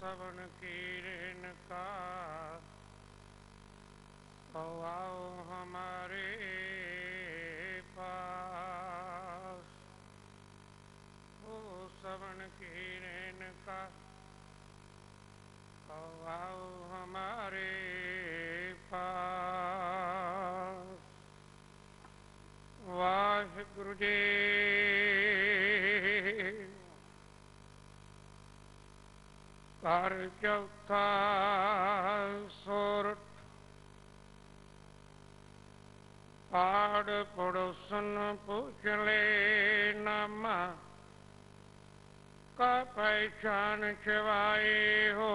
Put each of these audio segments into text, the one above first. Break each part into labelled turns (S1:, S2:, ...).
S1: सवन Kieron का आओ हमारे पास। ओ सवन कीरन का आओ हमारे पास। वाहिगुरु जी कर चौथा सोरठ पाड़ पड़ोसन पूछ ले नामा का पहचान छवाए हो।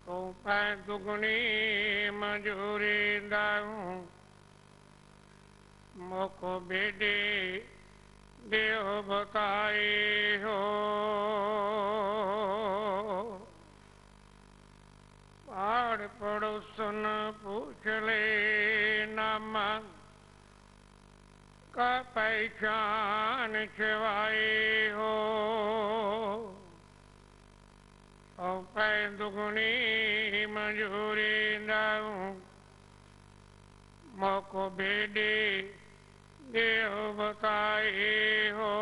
S1: तो पै दुगनी मजूरी दाऊं मोको बेटे देव बताए हो। पाड़ पड़ोसन पूछ ले नामा का पहचान छवाए हो। और पै दुगनी मजूरी दाऊं मोको बेटे देव बताए हो।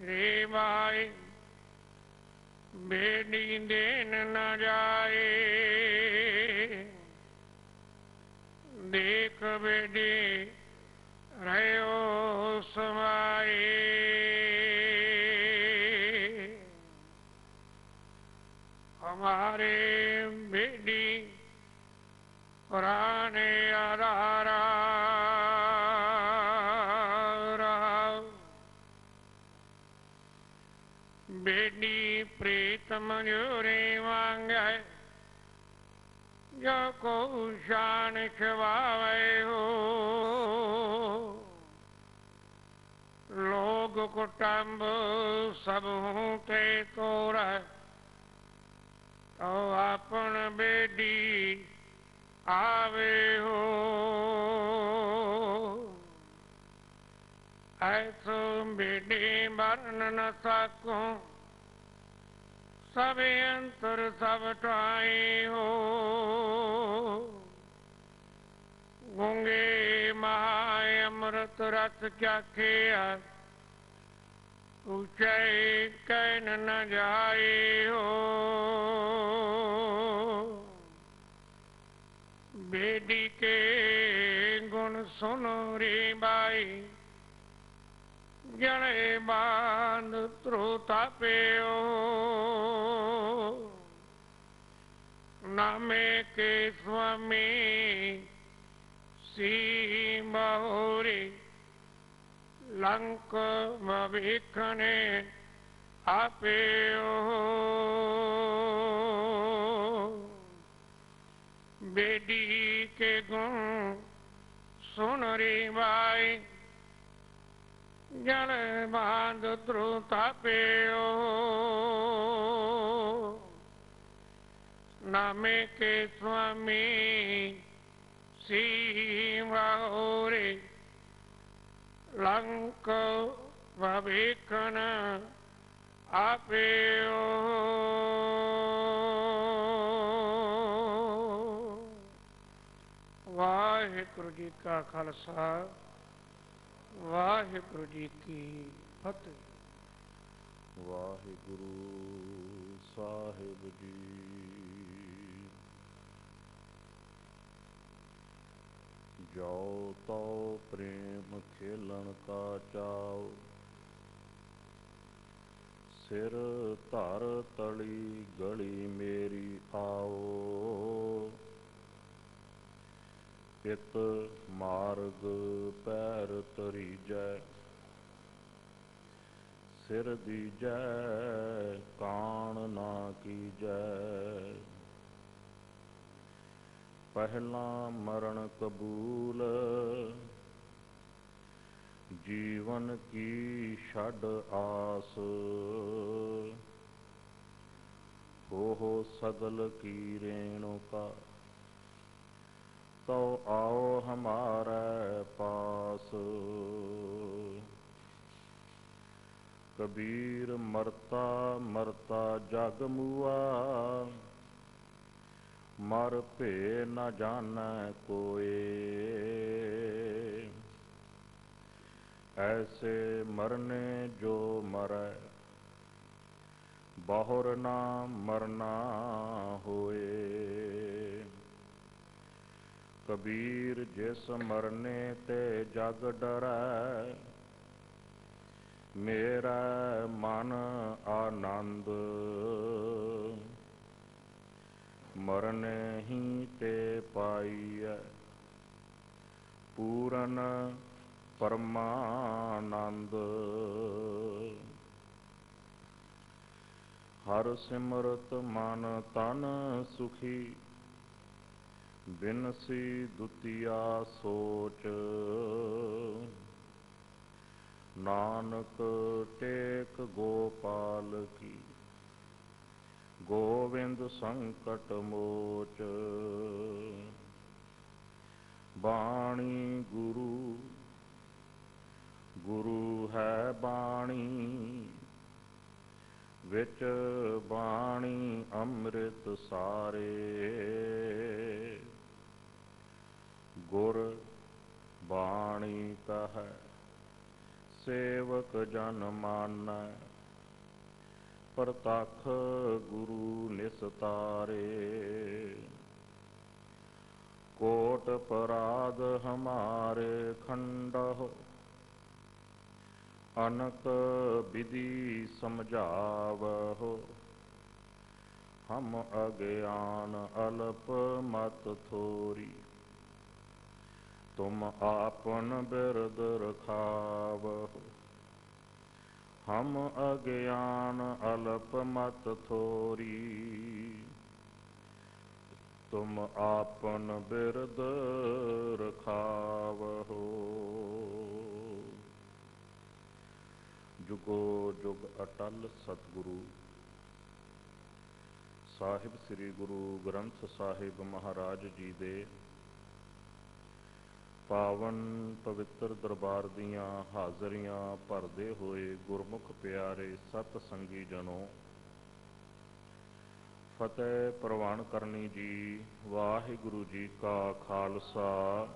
S1: रे भाई बेटी देन न जाए देख बेटी रहो समाए। हमारे बेटी पुराने आधारा बेटी प्रीत मंजूरी मांगे जो को शान खवावे हो। लोग कुटुंब सब होते तोड़ तो अपन बेटी आवे हो। ऐसो बेटी बरन न सकूं सब अंतर सब ठाई हो। गूंगे महाय अमृत रस क्या किया ऊंचाई कहन न जाए हो। बेटी के गुण सुनो रे बाई जड़े बांध त्रोता पे नामे के स्वामी सी बहुरी लंक भविखने आपे बेटी के गुण सुन रे भाई जल बांध त्रुता पे नामे के स्वामी शिवरे लंक भविखन आपे वाहिगुरु जी का खालसा वाहिगुरु जी की फतेह।
S2: वाहिगुरु साहिब जी जाओ तो प्रेम खेलन का चाओ सिर धर तली गली मेरी आओ। इत मार्ग पैर तरीजै सिर दीजै कान ना कीजै। पहला मरण कबूल जीवन की छड़ आस। हो सगल की रेणुका तो आओ हमारे पास। ਕਬੀਰ ਮਰਤਾ ਮਰਤਾ ਜਗ ਮੂਆ, ਮਰ ਭੇ ਨ ਜਾਣੈ ਕੋਏ। ਐਸੇ ਮਰਨੇ ਜੋ ਮਰੈ, ਬਹੁਰ ਨਾ ਮਰਨਾ ਹੋਏ। ਕਬੀਰ ਜਿਸ ਮਰਨੇ ਤੇ ਜਗ ਡਰੈ, ਮੇਰਾ ਮਨ ਆਨੰਦ। ਮਰਨੇ ਹੀ ਤੇ ਪਾਈਐ, ਪੂਰਨ ਪਰਮਾਨੰਦ। ਹਰ ਸਿਮਰਤ ਮਨ ਤਨ ਸੁਖੀ, ਬਿਨਸੀ ਦੁਤੀਆ ਸੋਚ। ਨਾਨਕ ਟੇਕ ਗੋਪਾਲ ਕੀ, ਗੋਵਿੰਦ ਸੰਕਟ ਮੋਚ। ਬਾਣੀ ਗੁਰੂ, ਗੁਰੂ ਹੈ ਬਾਣੀ, ਵਿੱਚ ਬਾਣੀ ਅੰਮ੍ਰਿਤ ਸਾਰੇ। ਗੁਰ ਬਾਣੀ ਕਹੈ, ਸੇਵਕ ਜਨ ਮਾਨੈ। ਪ੍ਰਤੱਖ ਗੁਰੂ ਨਿਸਤਾਰੇ, ਕੋਟ ਪਰਾਧ ਹਮਾਰੇ ਖੰਡਹੁ। ਅਨਕ ਵਿਧੀ ਸਮਝਾਵਹੁ, ਹਮ ਅਗਿਆਨ ਅਲਪ ਮਤ ਥੋਰੀ। ਤੁਮ ਆਪਨ ਬਿਰਦ ਰਖਾਵਹੁ, ਹਮ ਅਗਿਆਨ ਅਲਪ ਮਤ ਥੋਰੀ। ਤੁਮ ਆਪਨ ਬਿਰਦ ਰਖਾਵਹੁ। ਜੁਗੋ ਜੁਗ ਅਟਲ ਸਤਿਗੁਰੂ ਸਾਹਿਬ ਸ੍ਰੀ ਗੁਰੂ ਗ੍ਰੰਥ ਸਾਹਿਬ ਮਹਾਰਾਜ ਜੀ ਦੇ ਪਾਵਨ ਪਵਿੱਤਰ ਦਰਬਾਰ ਦੀਆਂ ਹਾਜ਼ਰੀਆਂ ਭਰਦੇ ਹੋਏ ਗੁਰਮੁਖ ਪਿਆਰੇ ਸਤ ਸੰਗੀ ਜਨੋ, ਫਤਿਹ ਪ੍ਰਵਾਨ ਕਰਨੀ ਜੀ। ਵਾਹਿਗੁਰੂ ਜੀ ਕਾ ਖਾਲਸਾ,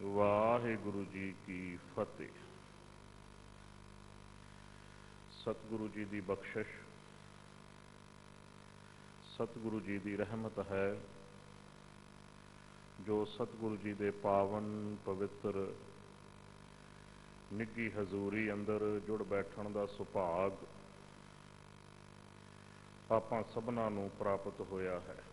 S2: ਵਾਹਿਗੁਰੂ ਜੀ ਕੀ ਫਤਿਹ। ਸਤਿਗੁਰੂ ਜੀ ਦੀ ਬਖਸ਼ਿਸ਼, ਸਤਿਗੁਰੂ ਜੀ ਦੀ ਰਹਿਮਤ ਹੈ, ਜੋ ਸਤਿਗੁਰੂ ਜੀ ਦੇ ਪਾਵਨ ਪਵਿੱਤਰ ਨਿੱਘੀ ਹਜ਼ੂਰੀ ਅੰਦਰ ਜੁੜ ਬੈਠਣ ਦਾ ਸੁਭਾਗ ਆਪਾਂ ਸਭਨਾਂ ਨੂੰ ਪ੍ਰਾਪਤ ਹੋਇਆ ਹੈ।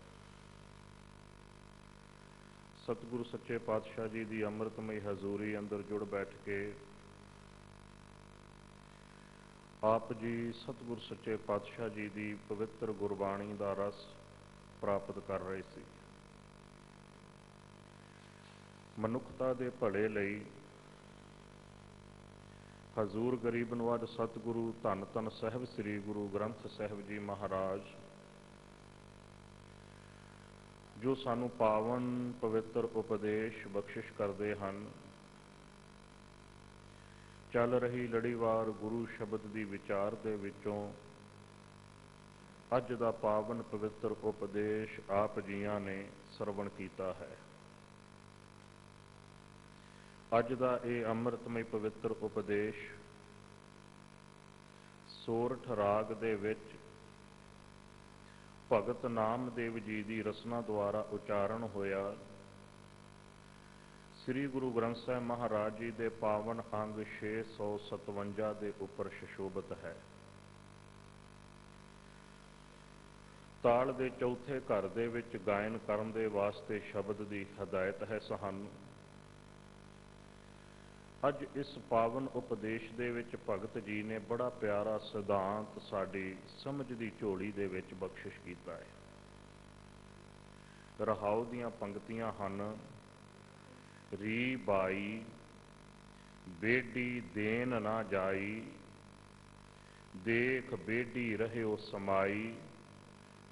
S2: ਸਤਿਗੁਰੂ ਸੱਚੇ ਪਾਤਸ਼ਾਹ ਜੀ ਦੀ ਅੰਮ੍ਰਿਤਮਈ ਹਜ਼ੂਰੀ ਅੰਦਰ ਜੁੜ ਬੈਠ ਕੇ ਆਪ ਜੀ ਸਤਿਗੁਰੂ ਸੱਚੇ ਪਾਤਸ਼ਾਹ ਜੀ ਦੀ ਪਵਿੱਤਰ ਗੁਰਬਾਣੀ ਦਾ ਰਸ ਪ੍ਰਾਪਤ ਕਰ ਰਹੇ ਸੀ। ਮਨੁੱਖਤਾ ਦੇ ਭਲੇ ਲਈ ਹਜ਼ੂਰ ਗਰੀਬ ਨਵਾਜ ਸਤਿਗੁਰੂ ਧੰਨ ਧੰਨ ਸਾਹਿਬ ਸ੍ਰੀ ਗੁਰੂ ਗ੍ਰੰਥ ਸਾਹਿਬ ਜੀ ਮਹਾਰਾਜ, ਜੋ ਸਾਨੂੰ ਪਾਵਨ ਪਵਿੱਤਰ ਉਪਦੇਸ਼ ਬਖਸ਼ਿਸ਼ ਕਰਦੇ ਹਨ, ਚੱਲ ਰਹੀ ਲੜੀਵਾਰ ਗੁਰੂ ਸ਼ਬਦ ਦੀ ਵਿਚਾਰ ਦੇ ਵਿੱਚੋਂ ਅੱਜ ਦਾ ਪਾਵਨ ਪਵਿੱਤਰ ਉਪਦੇਸ਼ ਆਪ ਜੀਆਂ ਨੇ ਸਰਵਣ ਕੀਤਾ ਹੈ। ਅੱਜ ਦਾ ਇਹ ਅੰਮ੍ਰਿਤਮਈ ਪਵਿੱਤਰ ਉਪਦੇਸ਼ ਸੋਰਠ ਰਾਗ ਦੇ ਵਿੱਚ ਭਗਤ ਨਾਮਦੇਵ ਜੀ ਦੀ ਰਸਨਾ ਦੁਆਰਾ ਉਚਾਰਨ ਹੋਇਆ ਸ੍ਰੀ ਗੁਰੂ ਗ੍ਰੰਥ ਸਾਹਿਬ ਮਹਾਰਾਜ ਜੀ ਦੇ ਪਾਵਨ ਅੰਗ 657 ਦੇ ਉੱਪਰ ਸ਼ਸ਼ੋਭਤ ਹੈ। ਤਾਲ ਦੇ ਚੌਥੇ ਘਰ ਦੇ ਵਿੱਚ ਗਾਇਨ ਕਰਨ ਦੇ ਵਾਸਤੇ ਸ਼ਬਦ ਦੀ ਹਦਾਇਤ ਹੈ ਸਾਨੂੰ। ਅੱਜ ਇਸ ਪਾਵਨ ਉਪਦੇਸ਼ ਦੇ ਵਿੱਚ ਭਗਤ ਜੀ ਨੇ ਬੜਾ ਪਿਆਰਾ ਸਿਧਾਂਤ ਸਾਡੀ ਸਮਝ ਦੀ ਝੋਲੀ ਦੇ ਵਿੱਚ ਬਖਸ਼ਿਸ਼ ਕੀਤਾ ਹੈ। ਰਹਾਉ ਦੀਆਂ ਪੰਕਤੀਆਂ ਹਨ, ਰੀ ਬਾਈ ਬੇਡੀ ਦੇਨ ਨਾ ਜਾਈ, ਦੇਖ ਬੇਡੀ ਰਹਿਓ ਸਮਾਈ,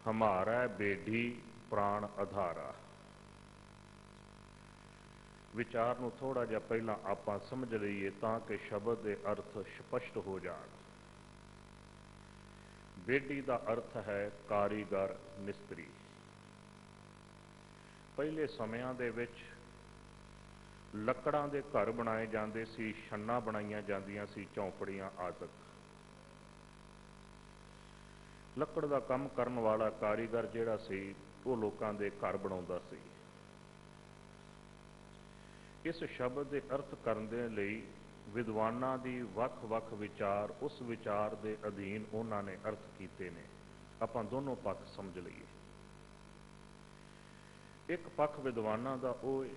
S2: ਹਮਾਰਾ ਬੇਢੀ ਪ੍ਰਾਣ ਆਧਾਰਾ। ਵਿਚਾਰ ਨੂੰ ਥੋੜ੍ਹਾ ਜਿਹਾ ਪਹਿਲਾਂ ਆਪਾਂ ਸਮਝ ਲਈਏ ਤਾਂ ਕਿ ਸ਼ਬਦ ਦੇ ਅਰਥ ਸਪਸ਼ਟ ਹੋ ਜਾਣ। ਬੇਦੀ ਦਾ ਅਰਥ ਹੈ ਕਾਰੀਗਰ, ਮਿਸਤਰੀ। ਪਹਿਲੇ ਸਮਿਆਂ ਦੇ ਵਿੱਚ ਲੱਕੜਾਂ ਦੇ ਘਰ ਬਣਾਏ ਜਾਂਦੇ ਸੀ, ਛੰਨਾਂ ਬਣਾਈਆਂ ਜਾਂਦੀਆਂ ਸੀ, ਝੌਂਪੜੀਆਂ ਆਦਿਕ। ਲੱਕੜ ਦਾ ਕੰਮ ਕਰਨ ਵਾਲਾ ਕਾਰੀਗਰ ਜਿਹੜਾ ਸੀ ਉਹ ਲੋਕਾਂ ਦੇ ਘਰ ਬਣਾਉਂਦਾ ਸੀ। ਇਸ ਸ਼ਬਦ ਦੇ ਅਰਥ ਕਰਨ ਦੇ ਲਈ ਵਿਦਵਾਨਾਂ ਦੀ ਵੱਖ-ਵੱਖ ਵਿਚਾਰ, ਉਸ ਵਿਚਾਰ ਦੇ ਅਧੀਨ ਉਹਨਾਂ ਨੇ ਅਰਥ ਕੀਤੇ ਨੇ। ਆਪਾਂ ਦੋਨੋਂ ਪੱਖ ਸਮਝ ਲਈਏ। ਇੱਕ ਪੱਖ ਵਿਦਵਾਨਾਂ ਦਾ ਉਹ ਹੈ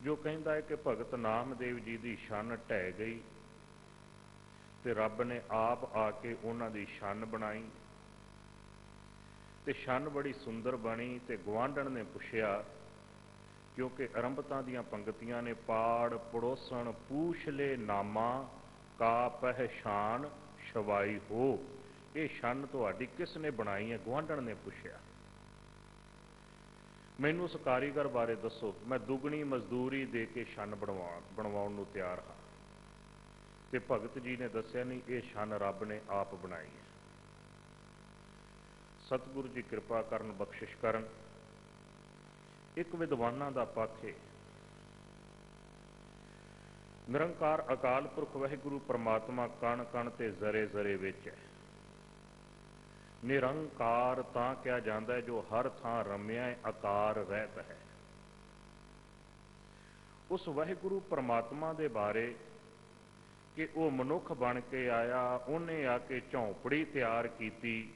S2: ਜੋ ਕਹਿੰਦਾ ਹੈ ਕਿ ਭਗਤ ਨਾਮਦੇਵ ਜੀ ਦੀ ਛੰਨ ਢਹਿ ਗਈ ਤੇ ਰੱਬ ਨੇ ਆਪ ਆ ਕੇ ਉਹਨਾਂ ਦੀ ਛੰਨ ਬਣਾਈ ਤੇ ਛੰਨ ਬੜੀ ਸੁੰਦਰ ਬਣੀ। ਤੇ ਗੁਆਂਢਣ ਨੇ ਪੁੱਛਿਆ, ਕਿਉਂਕਿ ਅਰੰਭਤਾ ਦੀਆਂ ਪੰਗਤੀਆਂ ਨੇ, ਪਾੜ ਪੜੋਸਣ ਪੂਛ ਲੈ ਨਾਮਾ ਕਾ ਪਹਿਛਾਨ ਛਵਾਈ ਹੋ। ਇਹ ਛੰਨ ਤੁਹਾਡੀ ਕਿਸ ਨੇ ਬਣਾਈ ਹੈ? ਗੁਆਂਢਣ ਨੇ ਪੁੱਛਿਆ। ਮੈਨੂੰ ਉਸ ਕਾਰੀਗਰ ਬਾਰੇ ਦੱਸੋ, ਮੈਂ ਦੁੱਗਣੀ ਮਜ਼ਦੂਰੀ ਦੇ ਕੇ ਛੰਨ ਬਣਵਾਉਣ ਨੂੰ ਤਿਆਰ ਹਾਂ। ਤੇ ਭਗਤ ਜੀ ਨੇ ਦੱਸਿਆ, ਨਹੀਂ, ਇਹ ਛੰਨ ਰੱਬ ਨੇ ਆਪ ਬਣਾਈ ਹੈ। ਸਤਿਗੁਰੂ ਜੀ ਕਿਰਪਾ ਕਰਨ, ਬਖਸ਼ਿਸ਼ ਕਰਨ। ਇੱਕ ਵਿਦਵਾਨਾਂ ਦਾ ਪੱਖ ਹੈ ਨਿਰੰਕਾਰ ਅਕਾਲ ਪੁਰਖ ਵਾਹਿਗੁਰੂ ਪਰਮਾਤਮਾ ਕਣ ਕਣ ਤੇ ਜ਼ਰੇ ਜ਼ਰੇ ਵਿੱਚ ਹੈ। ਨਿਰੰਕਾਰ ਤਾਂ ਕਿਹਾ ਜਾਂਦਾ ਹੈ ਜੋ ਹਰ ਥਾਂ ਰਮਿਆ ਆਕਾਰ ਰਹਿਤ ਹੈ। ਉਸ ਵਾਹਿਗੁਰੂ ਪਰਮਾਤਮਾ ਦੇ ਬਾਰੇ ਕਿ ਉਹ ਮਨੁੱਖ ਬਣ ਕੇ ਆਇਆ, ਉਹਨੇ ਆ ਕੇ ਝੌਂਪੜੀ ਤਿਆਰ ਕੀਤੀ,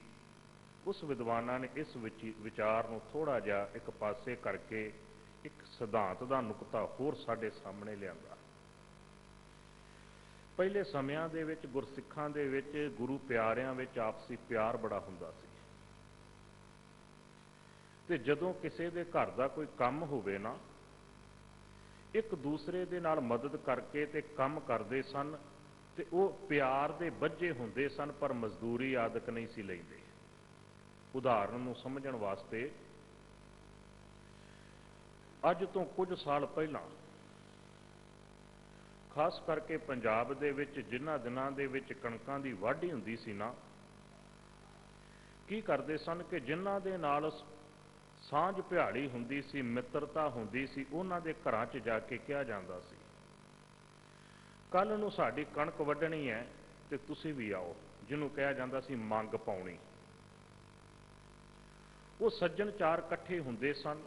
S2: ਉਸ ਵਿਦਵਾਨਾਂ ਨੇ ਇਸ ਵਿਚਾਰ ਨੂੰ ਥੋੜ੍ਹਾ ਜਿਹਾ ਇੱਕ ਪਾਸੇ ਕਰਕੇ ਇੱਕ ਸਿਧਾਂਤ ਦਾ ਨੁਕਤਾ ਹੋਰ ਸਾਡੇ ਸਾਹਮਣੇ ਲਿਆਂਦਾ। ਪਹਿਲੇ ਸਮਿਆਂ ਦੇ ਵਿੱਚ ਗੁਰਸਿੱਖਾਂ ਦੇ ਵਿੱਚ, ਗੁਰੂ ਪਿਆਰਿਆਂ ਵਿੱਚ ਆਪਸੀ ਪਿਆਰ ਬੜਾ ਹੁੰਦਾ ਸੀ। ਤੇ ਜਦੋਂ ਕਿਸੇ ਦੇ ਘਰ ਦਾ ਕੋਈ ਕੰਮ ਹੋਵੇ ਨਾ, ਇੱਕ ਦੂਸਰੇ ਦੇ ਨਾਲ ਮਦਦ ਕਰਕੇ ਤੇ ਕੰਮ ਕਰਦੇ ਸਨ ਤੇ ਉਹ ਪਿਆਰ ਦੇ ਬੱਝੇ ਹੁੰਦੇ ਸਨ, ਪਰ ਮਜ਼ਦੂਰੀ ਆਦਿਕ ਨਹੀਂ ਸੀ ਲੈਂਦੇ। ਉਦਾਹਰਨ ਨੂੰ ਸਮਝਣ ਵਾਸਤੇ, ਅੱਜ ਤੋਂ ਕੁਝ ਸਾਲ ਪਹਿਲਾਂ ਖਾਸ ਕਰਕੇ ਪੰਜਾਬ ਦੇ ਵਿੱਚ ਜਿਨ੍ਹਾਂ ਦਿਨਾਂ ਦੇ ਵਿੱਚ ਕਣਕਾਂ ਦੀ ਵਾਢੀ ਹੁੰਦੀ ਸੀ ਨਾ, ਕੀ ਕਰਦੇ ਸਨ ਕਿ ਜਿਨ੍ਹਾਂ ਦੇ ਨਾਲ ਸਾਂਝ ਭਿਆਲੀ ਹੁੰਦੀ ਸੀ, ਮਿੱਤਰਤਾ ਹੁੰਦੀ ਸੀ, ਉਹਨਾਂ ਦੇ ਘਰਾਂ 'ਚ ਜਾ ਕੇ ਕਿਹਾ ਜਾਂਦਾ ਸੀ, ਕੱਲ੍ਹ ਨੂੰ ਸਾਡੀ ਕਣਕ ਵੱਢਣੀ ਹੈ ਤੇ ਤੁਸੀਂ ਵੀ ਆਓ, ਜਿਹਨੂੰ ਕਿਹਾ ਜਾਂਦਾ ਸੀ ਮੰਗ ਪਾਉਣੀ। ਉਹ ਸੱਜਣ ਚਾਰ ਇਕੱਠੇ ਹੁੰਦੇ ਸਨ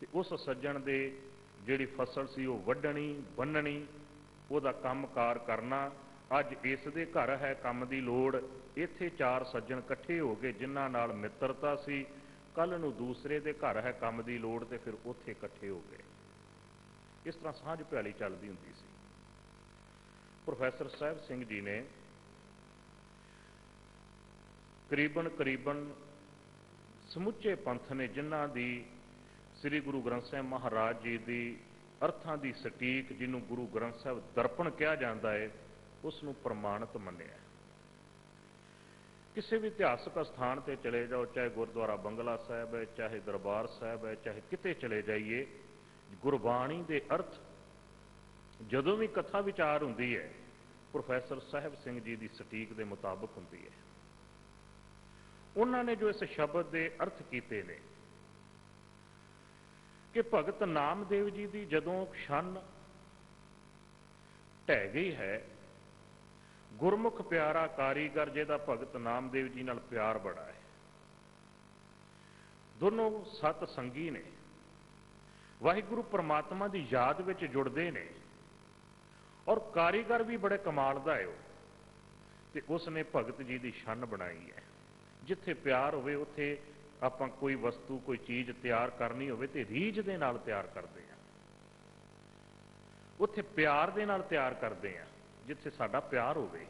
S2: ਤੇ ਉਸ ਸੱਜਣ ਦੇ ਜਿਹੜੀ ਫਸਲ ਸੀ ਉਹ ਵੱਢਣੀ, ਬੰਨਣੀ, ਉਹਦਾ ਕੰਮਕਾਰ ਕਰਨਾ। ਅੱਜ ਇਸ ਦੇ ਘਰ ਹੈ ਕੰਮ ਦੀ ਲੋੜ, ਇੱਥੇ ਚਾਰ ਸੱਜਣ ਇਕੱਠੇ ਹੋ ਗਏ ਜਿਨ੍ਹਾਂ ਨਾਲ ਮਿੱਤਰਤਾ ਸੀ, ਕੱਲ੍ਹ ਨੂੰ ਦੂਸਰੇ ਦੇ ਘਰ ਹੈ ਕੰਮ ਦੀ ਲੋੜ ਤੇ ਫਿਰ ਉੱਥੇ ਇਕੱਠੇ ਹੋ ਗਏ। ਇਸ ਤਰ੍ਹਾਂ ਸਾਂਝ ਭਿਆਲੀ ਚੱਲਦੀ ਹੁੰਦੀ ਸੀ। ਪ੍ਰੋਫੈਸਰ ਸਾਹਿਬ ਸਿੰਘ ਜੀ ਨੇ ਕਰੀਬਨ ਸਮੁੱਚੇ ਪੰਥ ਨੇ ਜਿਨ੍ਹਾਂ ਦੀ ਸ੍ਰੀ ਗੁਰੂ ਗ੍ਰੰਥ ਸਾਹਿਬ ਮਹਾਰਾਜ ਜੀ ਦੀ ਅਰਥਾਂ ਦੀ ਸਟੀਕ, ਜਿਹਨੂੰ ਗੁਰੂ ਗ੍ਰੰਥ ਸਾਹਿਬ ਦਰਪਣ ਕਿਹਾ ਜਾਂਦਾ ਹੈ, ਉਸ ਨੂੰ ਪ੍ਰਮਾਣਿਤ ਮੰਨਿਆ। ਕਿਸੇ ਵੀ ਇਤਿਹਾਸਕ ਸਥਾਨ ਤੇ ਚਲੇ ਜਾਓ, ਚਾਹੇ ਗੁਰਦੁਆਰਾ ਬੰਗਲਾ ਸਾਹਿਬ ਹੈ, ਚਾਹੇ ਦਰਬਾਰ ਸਾਹਿਬ ਹੈ, ਚਾਹੇ ਕਿਤੇ ਚਲੇ ਜਾਈਏ, ਗੁਰਬਾਣੀ ਦੇ ਅਰਥ ਜਦੋਂ ਵੀ ਕਥਾ ਵਿਚਾਰ ਹੁੰਦੀ ਹੈ, ਪ੍ਰੋਫੈਸਰ ਸਾਹਿਬ ਸਿੰਘ ਜੀ ਦੀ ਸਟੀਕ ਦੇ ਮੁਤਾਬਕ ਹੁੰਦੀ ਹੈ। ਉਹਨਾਂ ਨੇ ਜੋ ਇਸ ਸ਼ਬਦ ਦੇ ਅਰਥ ਕੀਤੇ ਨੇ ਕਿ ਭਗਤ ਨਾਮਦੇਵ ਜੀ ਦੀ ਜਦੋਂ ਛੰਨ ਢਹਿ ਗਈ ਹੈ, ਗੁਰਮੁਖ ਪਿਆਰਾ ਕਾਰੀਗਰ ਜਿਹਦਾ ਭਗਤ ਨਾਮਦੇਵ ਜੀ ਨਾਲ ਪਿਆਰ ਬੜਾ ਹੈ, ਦੋਨੋਂ ਸਤ ਸੰਗੀ ਨੇ, ਵਾਹਿਗੁਰੂ ਪਰਮਾਤਮਾ ਦੀ ਯਾਦ ਵਿੱਚ ਜੁੜਦੇ ਨੇ, ਔਰ ਕਾਰੀਗਰ ਵੀ ਬੜੇ ਕਮਾਲ ਦਾ ਹੈ ਉਹ, ਤੇ ਉਸ ਨੇ ਭਗਤ ਜੀ ਦੀ ਛੰਨ ਬਣਾਈ ਹੈ। ਜਿੱਥੇ ਪਿਆਰ ਹੋਵੇ ਉੱਥੇ ਆਪਾਂ ਕੋਈ ਵਸਤੂ, ਕੋਈ ਚੀਜ਼ ਤਿਆਰ ਕਰਨੀ ਹੋਵੇ ਤੇ ਰੀਝ ਦੇ ਨਾਲ ਤਿਆਰ ਕਰਦੇ ਹਾਂ, ਉੱਥੇ ਪਿਆਰ ਦੇ ਨਾਲ ਤਿਆਰ ਕਰਦੇ ਹਾਂ, ਜਿੱਥੇ ਸਾਡਾ ਪਿਆਰ ਹੋਵੇ।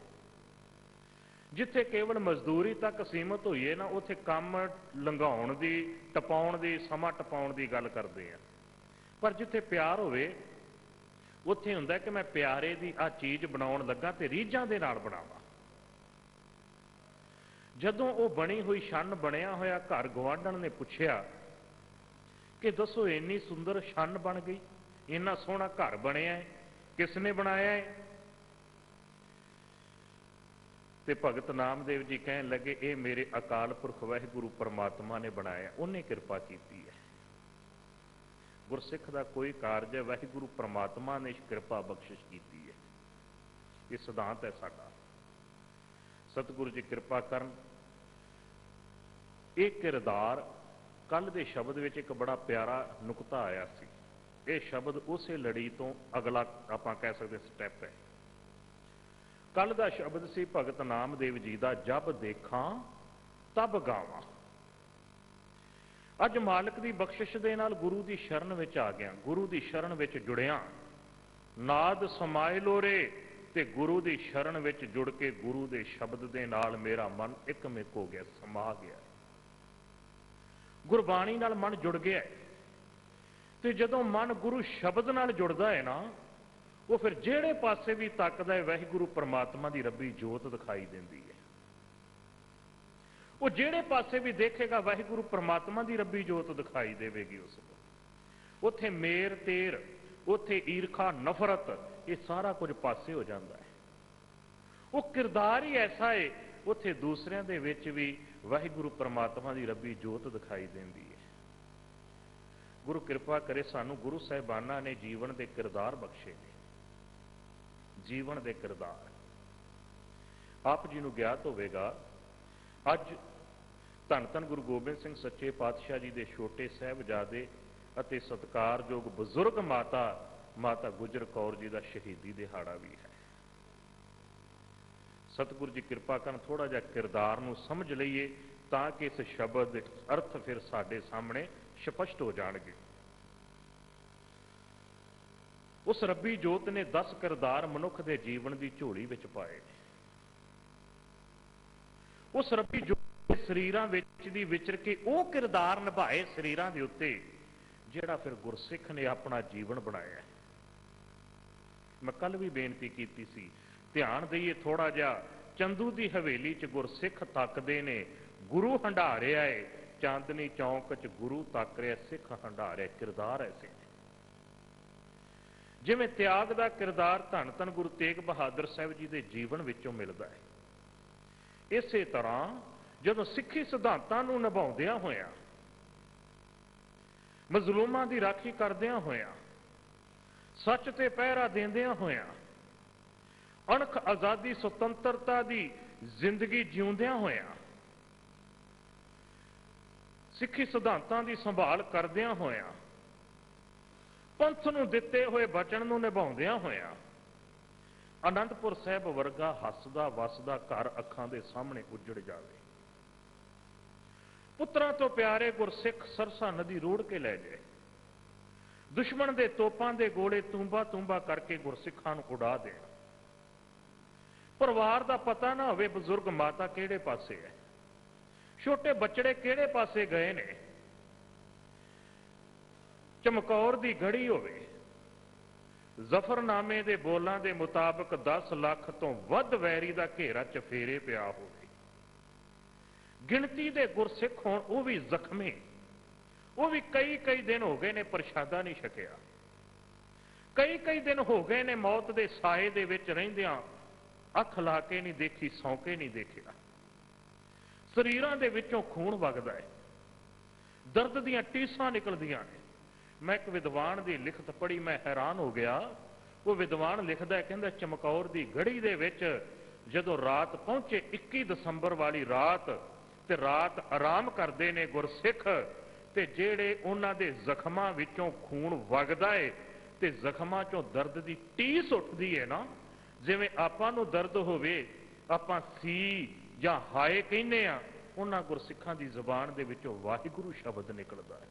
S2: ਜਿੱਥੇ ਕੇਵਲ ਮਜ਼ਦੂਰੀ ਤੱਕ ਸੀਮਤ ਹੋਈਏ ਨਾ, ਉੱਥੇ ਕੰਮ ਲੰਘਾਉਣ ਦੀ, ਟਪਾਉਣ ਦੀ, ਸਮਾਂ ਟਪਾਉਣ ਦੀ ਗੱਲ ਕਰਦੇ ਹਾਂ। ਪਰ ਜਿੱਥੇ ਪਿਆਰ ਹੋਵੇ ਉੱਥੇ ਹੁੰਦਾ ਕਿ ਮੈਂ ਪਿਆਰੇ ਦੀ ਆਹ ਚੀਜ਼ ਬਣਾਉਣ ਲੱਗਾ ਤੇ ਰੀਝਾਂ ਦੇ ਨਾਲ ਬਣਾਵਾਂ। ਜਦੋਂ ਉਹ ਬਣੀ ਹੋਈ ਛੰਨ, ਬਣਿਆ ਹੋਇਆ ਘਰ ਗੁਆਂਢਣ ਨੇ ਪੁੱਛਿਆ ਕਿ ਦੱਸੋ ਇੰਨੀ ਸੁੰਦਰ ਛੰਨ ਬਣ ਗਈ, ਇੰਨਾ ਸੋਹਣਾ ਘਰ ਬਣਿਆ ਹੈ, ਕਿਸ ਨੇ ਬਣਾਇਆ ਹੈ? ਤੇ ਭਗਤ ਨਾਮਦੇਵ ਜੀ ਕਹਿਣ ਲੱਗੇ ਇਹ ਮੇਰੇ ਅਕਾਲ ਪੁਰਖ ਵਾਹਿਗੁਰੂ ਪਰਮਾਤਮਾ ਨੇ ਬਣਾਇਆ, ਉਹਨੇ ਕਿਰਪਾ ਕੀਤੀ ਹੈ। ਗੁਰਸਿੱਖ ਦਾ ਕੋਈ ਕਾਰਜ ਹੈ, ਵਾਹਿਗੁਰੂ ਪਰਮਾਤਮਾ ਨੇ ਕਿਰਪਾ ਬਖਸ਼ਿਸ਼ ਕੀਤੀ ਹੈ। ਇਹ ਸਿਧਾਂਤ ਹੈ ਸਾਡਾ। ਸਤਿਗੁਰੂ ਜੀ ਕਿਰਪਾ ਕਰਨ। ਇਹ ਕਿਰਦਾਰ ਕੱਲ ਦੇ ਸ਼ਬਦ ਵਿੱਚ ਇੱਕ ਬੜਾ ਪਿਆਰਾ ਨੁਕਤਾ ਆਇਆ ਸੀ। ਇਹ ਸ਼ਬਦ ਉਸੇ ਲੜੀ ਤੋਂ ਅਗਲਾ ਆਪਾਂ ਕਹਿ ਸਕਦੇ ਸਟੈਪ ਹੈ। ਕੱਲ ਦਾ ਸ਼ਬਦ ਸੀ ਭਗਤ ਨਾਮਦੇਵ ਜੀ ਦਾ, ਜਬ ਦੇਖਾਂ ਤਬ ਗਾਵਾਂ। ਅੱਜ ਮਾਲਕ ਦੀ ਬਖਸ਼ਿਸ਼ ਦੇ ਨਾਲ ਗੁਰੂ ਦੀ ਸ਼ਰਨ ਵਿੱਚ ਆ ਗਿਆ, ਗੁਰੂ ਦੀ ਸ਼ਰਨ ਵਿੱਚ ਜੁੜਿਆ, ਨਾਦ ਸਮਾਏ ਲੋਰੇ, ਤੇ ਗੁਰੂ ਦੀ ਸ਼ਰਨ ਵਿੱਚ ਜੁੜ ਕੇ ਗੁਰੂ ਦੇ ਸ਼ਬਦ ਦੇ ਨਾਲ ਮੇਰਾ ਮਨ ਇੱਕਮਿਕ ਹੋ ਗਿਆ, ਸਮਾ ਗਿਆ। ਗੁਰਬਾਣੀ ਨਾਲ ਮਨ ਜੁੜ ਗਿਆ। ਤੇ ਜਦੋਂ ਮਨ ਗੁਰੂ ਸ਼ਬਦ ਨਾਲ ਜੁੜਦਾ ਹੈ ਨਾ, ਉਹ ਫਿਰ ਜਿਹੜੇ ਪਾਸੇ ਵੀ ਤੱਕਦਾ ਹੈ ਵਾਹਿਗੁਰੂ ਪਰਮਾਤਮਾ ਦੀ ਰੱਬੀ ਜੋਤ ਦਿਖਾਈ ਦਿੰਦੀ ਹੈ। ਉਹ ਜਿਹੜੇ ਪਾਸੇ ਵੀ ਦੇਖੇਗਾ ਵਾਹਿਗੁਰੂ ਪਰਮਾਤਮਾ ਦੀ ਰੱਬੀ ਜੋਤ ਦਿਖਾਈ ਦੇਵੇਗੀ ਉਸ ਨੂੰ। ਉੱਥੇ ਮੇਰ ਤੇਰ, ਉੱਥੇ ਈਰਖਾ ਨਫ਼ਰਤ, ਇਹ ਸਾਰਾ ਕੁਝ ਪਾਸੇ ਹੋ ਜਾਂਦਾ ਹੈ। ਉਹ ਕਿਰਦਾਰ ਹੀ ਐਸਾ ਹੈ, ਉੱਥੇ ਦੂਸਰਿਆਂ ਦੇ ਵਿੱਚ ਵੀ ਵਾਹਿਗੁਰੂ ਪਰਮਾਤਮਾ ਦੀ ਰੱਬੀ ਜੋਤ ਦਿਖਾਈ ਦਿੰਦੀ ਹੈ। ਗੁਰੂ ਕਿਰਪਾ ਕਰੇ ਸਾਨੂੰ ਗੁਰੂ ਸਾਹਿਬਾਨਾਂ ਨੇ ਜੀਵਨ ਦੇ ਕਿਰਦਾਰ ਬਖਸ਼ੇ ਨੇ, ਜੀਵਨ ਦੇ ਕਿਰਦਾਰ। ਆਪ ਜੀ ਨੂੰ ਗਿਆਤ ਹੋਵੇਗਾ ਅੱਜ ਧੰਨ ਧੰਨ ਗੁਰੂ ਗੋਬਿੰਦ ਸਿੰਘ ਸੱਚੇ ਪਾਤਸ਼ਾਹ ਜੀ ਦੇ ਛੋਟੇ ਸਾਹਿਬਜ਼ਾਦੇ ਅਤੇ ਸਤਿਕਾਰਯੋਗ ਬਜ਼ੁਰਗ ਮਾਤਾ ਗੁਜਰ ਕੌਰ ਜੀ ਦਾ ਸ਼ਹੀਦੀ ਦਿਹਾੜਾ ਵੀ ਹੈ। ਸਤਿਗੁਰੂ ਜੀ ਕਿਰਪਾ ਕਰਨ ਥੋੜਾ ਜਿਹਾ ਕਿਰਦਾਰ ਨੂੰ ਸਮਝ ਲਈਏ ਤਾਂ ਕਿ ਇਸ ਸ਼ਬਦ ਦੇ ਅਰਥ ਫਿਰ ਸਾਡੇ ਸਾਹਮਣੇ ਸਪਸ਼ਟ ਹੋ ਜਾਣਗੇ। ਉਸ ਰੱਬੀ ਜੋਤ ਨੇ 10 ਕਿਰਦਾਰ ਮਨੁੱਖ ਦੇ ਜੀਵਨ ਦੀ ਝੋਲੀ ਵਿੱਚ ਪਾਏ। ਉਸ ਰੱਬੀ ਜੋਤ ਨੇ ਸਰੀਰਾਂ ਵਿੱਚ ਦੀ ਵਿਚਰ ਕੇ ਉਹ ਕਿਰਦਾਰ ਨਿਭਾਏ ਸਰੀਰਾਂ ਦੇ ਉੱਤੇ, ਜਿਹੜਾ ਫਿਰ ਗੁਰਸਿੱਖ ਨੇ ਆਪਣਾ ਜੀਵਨ ਬਣਾਇਆ। ਮੈਂ ਕੱਲ ਵੀ ਬੇਨਤੀ ਕੀਤੀ ਸੀ, ਧਿਆਨ ਦਈਏ ਥੋੜਾ ਜਿਹਾ। ਚੰਦੂ ਦੀ ਹਵੇਲੀ 'ਚ ਗੁਰਸਿੱਖ ਤੱਕਦੇ ਨੇ, ਗੁਰੂ ਹੰਢਾਰਿਆ ਏ, ਚਾਂਦਨੀ ਚੌਂਕ 'ਚ ਗੁਰੂ ਤੱਕ ਰਿਹਾ, ਸਿੱਖ ਹੰਢਾਰਿਆ। ਕਿਰਦਾਰ ਐਸੇ ਨੇ। ਜਿਵੇਂ ਤਿਆਗ ਦਾ ਕਿਰਦਾਰ ਧੰਨ ਧੰਨ ਗੁਰੂ ਤੇਗ ਬਹਾਦਰ ਸਾਹਿਬ ਜੀ ਦੇ ਜੀਵਨ ਵਿੱਚੋਂ ਮਿਲਦਾ ਹੈ, ਇਸੇ ਤਰ੍ਹਾਂ ਜਦੋਂ ਸਿੱਖੀ ਸਿਧਾਂਤਾਂ ਨੂੰ ਨਿਭਾਉਂਦਿਆਂ ਹੋਇਆਂ, ਮਜ਼ਲੂਮਾਂ ਦੀ ਰਾਖੀ ਕਰਦਿਆਂ ਹੋਇਆਂ, ਸੱਚ ਤੇ ਪਹਿਰਾ ਦਿੰਦਿਆਂ ਹੋਇਆਂ, ਅਣਖ ਆਜ਼ਾਦੀ ਸੁਤੰਤਰਤਾ ਦੀ ਜ਼ਿੰਦਗੀ ਜਿਉਂਦਿਆਂ ਹੋਇਆਂ, ਸਿੱਖੀ ਸਿਧਾਂਤਾਂ ਦੀ ਸੰਭਾਲ ਕਰਦਿਆਂ ਹੋਇਆਂ, ਪੰਥ ਨੂੰ ਦਿੱਤੇ ਹੋਏ ਬਚਨ ਨੂੰ ਨਿਭਾਉਂਦਿਆਂ ਹੋਇਆਂ, ਅਨੰਦਪੁਰ ਸਾਹਿਬ ਵਰਗਾ ਹੱਸਦਾ ਵਸਦਾ ਘਰ ਅੱਖਾਂ ਦੇ ਸਾਹਮਣੇ ਉੱਜੜ ਜਾਵੇ। ਪੁੱਤਰਾਂ ਤੋਂ ਪਿਆਰੇ ਗੁਰਸਿੱਖ ਸਰਸਾ ਨਦੀ ਰੋੜ ਕੇ ਲੈ ਜਾਏ, ਦੁਸ਼ਮਣ ਦੇ ਤੋਪਾਂ ਦੇ ਗੋਲੇ ਤੂੰਬਾ ਕਰਕੇ ਗੁਰਸਿੱਖਾਂ ਨੂੰ ਉਡਾ ਦੇਣ। ਪਰਿਵਾਰ ਦਾ ਪਤਾ ਨਾ ਹੋਵੇ ਬਜ਼ੁਰਗ ਮਾਤਾ ਕਿਹੜੇ ਪਾਸੇ ਹੈ, ਛੋਟੇ ਬੱਚੜੇ ਕਿਹੜੇ ਪਾਸੇ ਗਏ ਨੇ। ਚਮਕੌਰ ਦੀ ਗੜੀ ਹੋਵੇ, ਜ਼ਫਰਨਾਮੇ ਦੇ ਬੋਲਾਂ ਦੇ ਮੁਤਾਬਕ 10 ਲੱਖ ਤੋਂ ਵੱਧ ਵੈਰੀ ਦਾ ਘੇਰਾ ਚਫੇਰੇ ਪਿਆ ਹੋਵੇ। ਗਿਣਤੀ ਦੇ ਗੁਰਸਿੱਖ ਹੋਣ, ਉਹ ਵੀ ਜ਼ਖਮੀ, ਉਹ ਵੀ ਕਈ ਦਿਨ ਹੋ ਗਏ ਨੇ ਪ੍ਰਸ਼ਾਦਾ ਨਹੀਂ ਛਕਿਆ, ਕਈ ਦਿਨ ਹੋ ਗਏ ਨੇ ਮੌਤ ਦੇ ਸਾਏ ਦੇ ਵਿੱਚ ਰਹਿੰਦਿਆਂ ਅੱਖ ਲਾ ਕੇ ਨਹੀਂ ਦੇਖੀ, ਸੌਂ ਕੇ ਨਹੀਂ ਦੇਖਿਆ। ਸਰੀਰਾਂ ਦੇ ਵਿੱਚੋਂ ਖੂਨ ਵਗਦਾ ਹੈ, ਦਰਦ ਦੀਆਂ ਟੀਸਾਂ ਨਿਕਲਦੀਆਂ ਨੇ। ਮੈਂ ਇੱਕ ਵਿਦਵਾਨ ਦੀ ਲਿਖਤ ਪੜ੍ਹੀ, ਮੈਂ ਹੈਰਾਨ ਹੋ ਗਿਆ। ਉਹ ਵਿਦਵਾਨ ਲਿਖਦਾ, ਕਹਿੰਦਾ ਚਮਕੌਰ ਦੀ ਗੜੀ ਦੇ ਵਿੱਚ ਜਦੋਂ ਰਾਤ ਪਹੁੰਚੇ, 21 ਦਸੰਬਰ ਵਾਲੀ ਰਾਤ, ਤੇ ਰਾਤ ਆਰਾਮ ਕਰਦੇ ਨੇ ਗੁਰਸਿੱਖ, ਤੇ ਜਿਹੜੇ ਉਹਨਾਂ ਦੇ ਜ਼ਖਮਾਂ ਵਿੱਚੋਂ ਖੂਨ ਵਗਦਾ ਏ ਤੇ ਜ਼ਖਮਾਂ ਚੋਂ ਦਰਦ ਦੀ ਟੀਸ ਉੱਠਦੀ ਹੈ ਨਾ, ਜਿਵੇਂ ਆਪਾਂ ਨੂੰ ਦਰਦ ਹੋਵੇ ਆਪਾਂ ਸੀ ਜਾਂ ਹਾਏ ਕਹਿੰਦੇ ਆ, ਉਹਨਾਂ ਗੁਰਸਿੱਖਾਂ ਦੀ ਜ਼ੁਬਾਨ ਦੇ ਵਿੱਚੋਂ ਵਾਹਿਗੁਰੂ ਸ਼ਬਦ ਨਿਕਲਦਾ ਹੈ।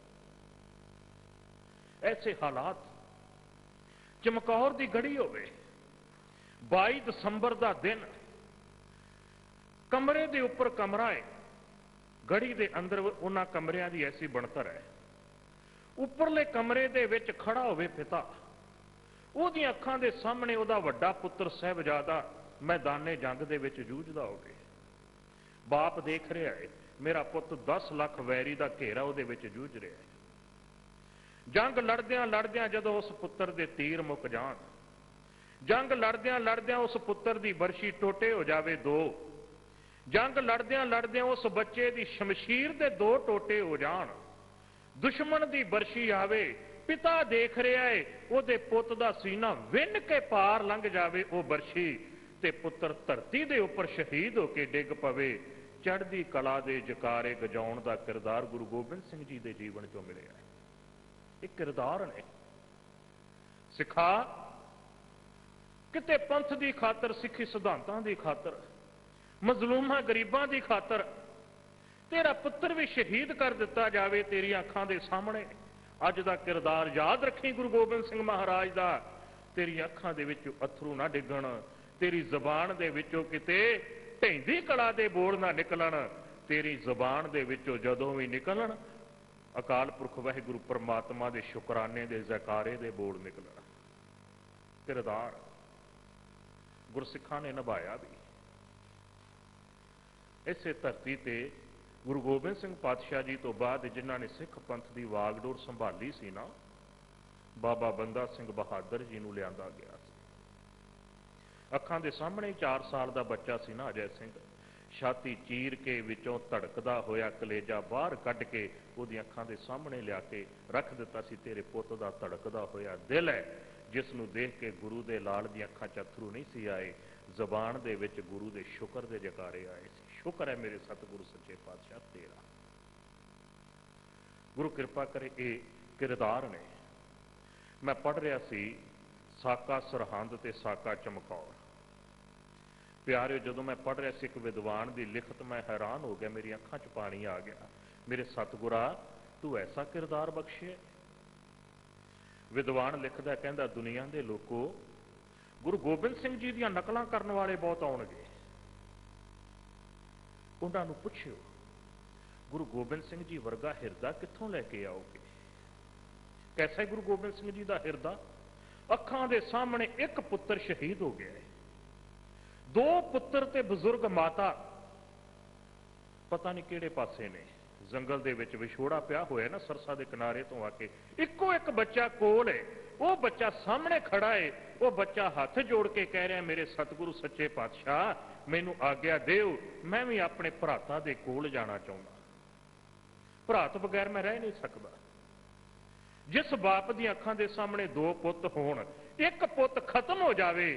S2: ਐਸੇ ਹਾਲਾਤ ਚਮਕੌਰ ਦੀ ਗੜੀ ਹੋਵੇ, 22 ਦਸੰਬਰ ਦਾ ਦਿਨ, ਕਮਰੇ ਦੇ ਉੱਪਰ ਕਮਰਾ ਹੈ, ਗੜੀ ਦੇ ਅੰਦਰ ਉਹਨਾਂ ਕਮਰਿਆਂ ਦੀ ਐਸੀ ਬਣਤਰ ਹੈ। ਉੱਪਰਲੇ ਕਮਰੇ ਦੇ ਵਿੱਚ ਖੜਾ ਹੋਵੇ ਪਿਤਾ, ਉਹਦੀਆਂ ਅੱਖਾਂ ਦੇ ਸਾਹਮਣੇ ਉਹਦਾ ਵੱਡਾ ਪੁੱਤਰ ਸਾਹਿਬਜ਼ਾਦਾ ਮੈਦਾਨੇ ਜੰਗ ਦੇ ਵਿੱਚ ਜੂਝਦਾ ਹੋਵੇ। ਬਾਪ ਦੇਖ ਰਿਹਾ ਹੈ, ਮੇਰਾ ਪੁੱਤ 10 ਲੱਖ ਵੈਰੀ ਦਾ ਘੇਰਾ ਉਹਦੇ ਵਿੱਚ ਜੂਝ ਰਿਹਾ ਹੈ। ਜੰਗ ਲੜਦਿਆਂ ਜਦੋਂ ਉਸ ਪੁੱਤਰ ਦੇ ਤੀਰ ਮੁੱਕ ਜਾਣ, ਜੰਗ ਲੜਦਿਆਂ ਉਸ ਪੁੱਤਰ ਦੀ ਬਰਸ਼ੀ ਟੋਟੇ ਹੋ ਜਾਵੇ 2, जंग लड़दियां लड़दियां उस बच्चे की शमशीर के दो टोटे हो जान, दुश्मन की बरशी आवे, पिता देख रहा है उहदे पुत दा सीना विन के पार लंघ जावे वो बरशी, ते पुत्र धरती दे उपर शहीद होके डिग पवे। चढ़दी कला दे जकारे गजाउण दा किरदार गुरु गोबिंद सिंह जी दे जीवन चों मिलिया है। एक किरदार ने सिखा किते पंथ की खातर, सिखी सिद्धांतां की खातर, मजलूमां गरीबां की खातर तेरा पुत्र भी शहीद कर दिता जावे तेरी अखां दे सामने। अज दा किरदार याद रखी गुरु गोबिंद सिंह महाराज दा, तेरी अखां दे विचों अथरू ना डिगण, तेरी जबान दे विचों किते ढैंदी कला दे बोल ना निकलन, तेरी जबान दे विचों जदों भी निकलन अकाल पुरख वाहिगुरू परमात्मा दे शुकराने दे जयकारे दे बोल निकलन। किरदार गुरसिखां ने निभाया भी। इसे धरती ते गुरु गोबिंद सिंह पातशाह जी तो बाद जिन्हों ने सिख पंथ की वागडोर संभाली सी ना, बाबा बंदा सिंह बहादुर जी नूं लिआंदा गया सी। अखां दे सामने 4 साल का बच्चा सी ना अजय सिंह, छाती चीर के विचों धड़कदा होया कलेजा बाहर कढ़ के उहदी अखां दे सामने लिया के रख दिता सी। तेरे पुत दा धड़कदा होया दिल है जिसनूं देख के गुरु दे लाल दी अखां च अथरू नहीं सी आए, जबान दे विच गुरु दे शुकर दे जकारे आए सी। शुक्र है मेरे सतगुरु सच्चे पातशाह तेरा। गुरु कृपा करे ये किरदार ने। मैं पढ़ रहा सी साका सरहंद ते साका चमकौर। प्यारे जदों मैं पढ़ रहा सी एक विद्वान की लिखत, मैं हैरान हो गया, मेरी अखां च पानी आ गया। मेरे सतगुरा तू ऐसा किरदार बख्शे। विद्वान लिखदा कहंदा दुनिया के लोगों गुरु गोबिंद सिंह जी दी नकलां करन वाले बहुत आउणगे, उन्होंने पुछियो गुरु गोबिंद सिंह जी वर्गा हिरदा कित्थों लैके आओगे। कैसा है गुरु गोबिंद सिंह जी का हिरदा? अखां दे सामने एक पुत्र शहीद हो गया है, 2 पुत्र ते बुजुर्ग माता पता नहीं किहड़े पासे ने, जंगल दे विच विछोड़ा पिया होया ना सरसा दे किनारे तो आके, इक्को एक बच्चा कोल है, वो बच्चा सामने खड़ा है, वो बच्चा हाथ जोड़ के कह रहा है मेरे सतगुरु सच्चे पातशाह मैनू आग्या देव, मैं भी अपने भराता दे कोल जाना चाहता, भरात बगैर मैं रह नहीं सकता। जिस बाप दी अखां दे सामने 2 पुत होण, एक पुत खत्म हो जावे,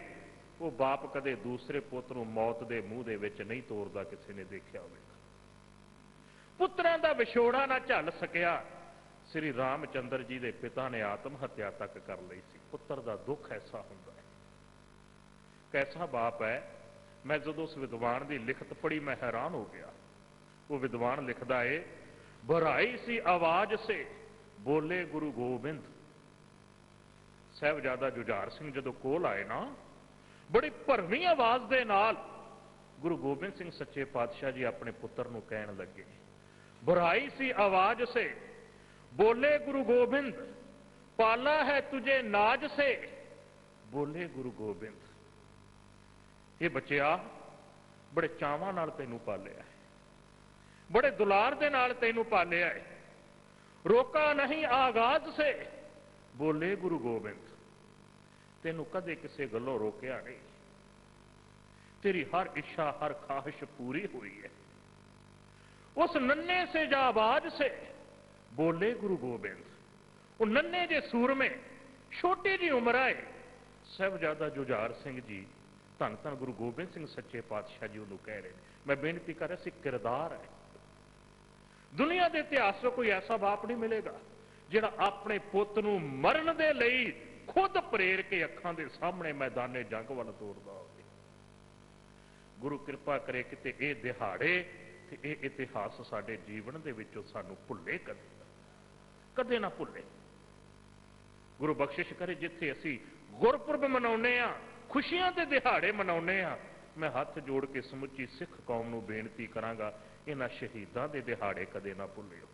S2: वो बाप कदे दूसरे पुत नूं मौत दे मूँह दे विच नहीं तोड़दा, किसी ने देखिया होवेगा। पुत्रां दा विछोड़ा ना झल सकिया, श्री रामचंद्र जी के पिता ने आत्म हत्या तक कर ली सी। पुत्र का दुख ऐसा हुंदा है। कैसा बाप है। मैं जदों उस विद्वान की लिखत पढ़ी मैं हैरान हो गया। वो विद्वान लिखता है भराई सी आवाज से बोले गुरु गोबिंद। साहिबजादा जुझार सिंह जदों कोल आए ना, बड़ी भरवी आवाज दे नाल गुरु गोबिंद सिंह सच्चे पातशाह जी अपने पुत्र नूं कहण लगे, भराई सी आवाज से बोले गुरु गोबिंद, पाला है तुझे नाज से बोले गुरु गोबिंद। ये बच्चिया बड़े चावां नाल तैनूं पालिया है, बड़े दुलार दे नाल तैनूं पालिया है, रोका नहीं आगाज से बोले गुरु गोबिंद। तैनूं कदे किसी गल्लों रोकिया नहीं, तेरी हर इच्छा हर ख्वाहिश पूरी हुई है। उस नन्हे से जाबाज से बोले गुरु गोबिंद। वो नन्हे जे सूर में छोटी जी उम्र है, साहिबजादा जुझार सिंह जी धन धन गुरु गोबिंद सिंह सच्चे पातशाह जी उन्होंने कह रहे हैं। मैं बेनती कर रहा सी किरदार है। दुनिया के इतिहास में कोई ऐसा बाप नहीं मिलेगा जिहड़ा अपने पुत नूं मरण दे लई खुद प्रेर के अखां दे सामने मैदाने जंग वाल तोड़दा होवे। गुरु कृपा करे किते ये दिहाड़े ते ये इतिहास साडे जीवन दे विचों सानूं भुल्ले कदे कदे ना भुल्ले। गुरु बख्शिश करे जिथे असी गुरपुरब मनाउने आ, खुशियां दे दिहाड़े मनाउने आ, मैं हाथ जोड़ के समुची सिख कौम नूं बेनती करांगा इन्हां शहीदां दे दिहाड़े कदे ना भुल्लिओ।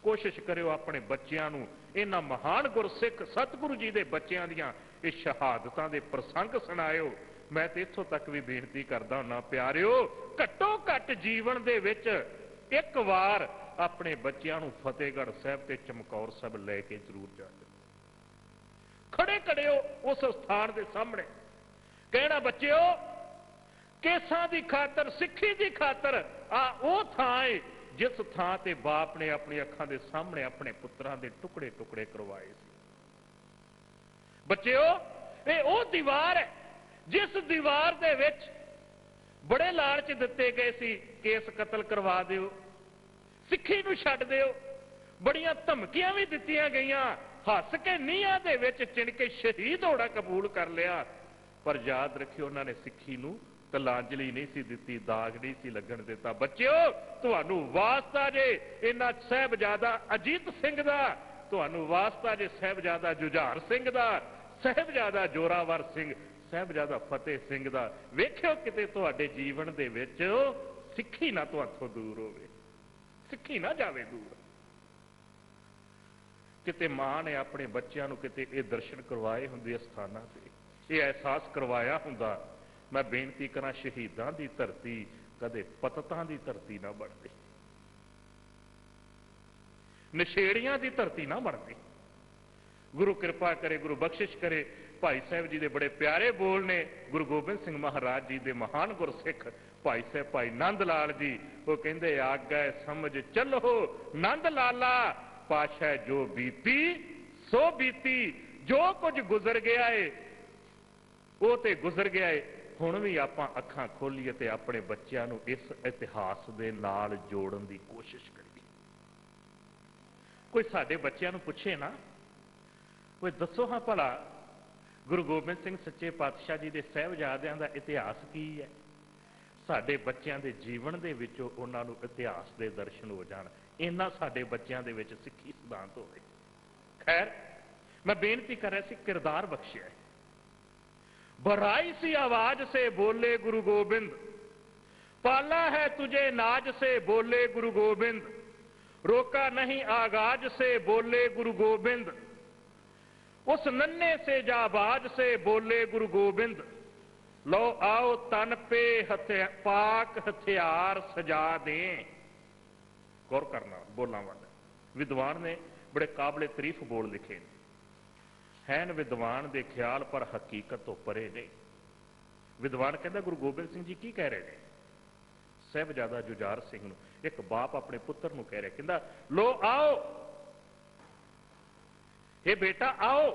S2: कोशिश करियो अपने बच्चों नूं इन्हां महान गुरसिख सतगुरु जी दे बच्चों दीआं इह शहादतां दे प्रसंग सुणाइओ। मैं तो इत्थों तक भी बेनती करदा हुन्ना प्यारिओ, घट्टो घट जीवन दे विच एक वार अपने बच्चों नूं फतेहगढ़ साहिब ते चमकौर साहिब लैके जरूर जाओ। खड़े खड़े हो उस स्थान के सामने, कहना बच्चों केसां दी खातर, सिक्खी दी खातर आ वो थां है जिस थां ते बाप ने अपनी अखां दे सामने अपने पुत्रां दे टुकड़े टुकड़े करवाए सी। बच्चों, ये वो दीवार है जिस दीवार दे विच बड़े लालच दिते गए सी, केस कतल करवा दिओ, सिक्खी नूं छड्ड दिओ, बड़ियां धमकियां भी दित्तियां गईयां, हस के नीहां दे विच चिण के शहीद होना कबूल कर लिया। पर याद रखियो, उन्होंने सिक्खी नूं तलांजलि नहीं सी दित्ती, दाग नहीं सी लगन दिता। बच्चों, तुहानूं वास्ता जे इन्हां साहिबजादा अजीत सिंह दा, तुहानूं वास्ता जे साहिबजादा जुझार सिंह दा, साहिबजादा जोरावर सिंह, साहिबजादा फतेह सिंह दा, वेखियो किते तुहाडे जीवन दे विच सिक्खी ना तुहाथों दूर होवे, सिक्खी ना जावे दूर। किते मां ने अपने बच्चों को किते ये दर्शन करवाए होंदे स्थानां ते, ये एहसास करवाया हुंदा, मैं बेनती करा शहीदां दी धरती कदे पततां दी धरती ना बनदी, नशेड़ियां दी धरती ना बनदी। गुरु कृपा करे, गुरु बख्शिश करे। भाई साहब जी दे बड़े प्यारे बोल ने, गुरु गोबिंद सिंह महाराज जी दे महान गुरसिख भाई साहब भाई नंद लाल जी, वो कहंदे आगे समझ चलो नंद लाला, पाशा जो बीती सो बीती, जो कुछ गुजर गया है वो तो गुजर गया है, हुण भी आपां अखां खोलीए ते अपने बच्चों को इस इतिहास दे नाल जोड़न की कोशिश करिए। कोई साडे बच्चों को पूछे ना, कोई दसो हाँ भला गुरु गोबिंद सिंह सच्चे पातशाह जी के साहिबजादियां का इतिहास की है, साडे बच्चों के जीवन के विचों उन्हां नूं इतिहास के दर्शन हो जाण, इन्ना साडे बच्चों के विच सिੱਖੀ सिद्धांत होवे। खैर, मैं बेनती कर रहा सी, किरदार बख्शिया है। बराई सी आवाज से बोले गुरु गोबिंद, पाला है तुझे नाज से बोले गुरु गोबिंद, रोका नहीं आगाज से बोले गुरु गोबिंद, उस नन्हे से जाबाज से बोले गुरु गोबिंद, लो आओ तन पे पाक हथियार सजा दें। गौर करना बोलों वाले विद्वान ने बड़े काबले तारीफ बोल लिखे हैं, विद्वान के ख्याल पर हकीकत तो परे नहीं। विद्वान कहता गुरु गोबिंद सिंह जी की कह रहे हैं, साहिबजादा जुझार सिंह नूं, एक बाप अपने पुत्र नूं कह रहा, कहता लो आओ हे बेटा आओ,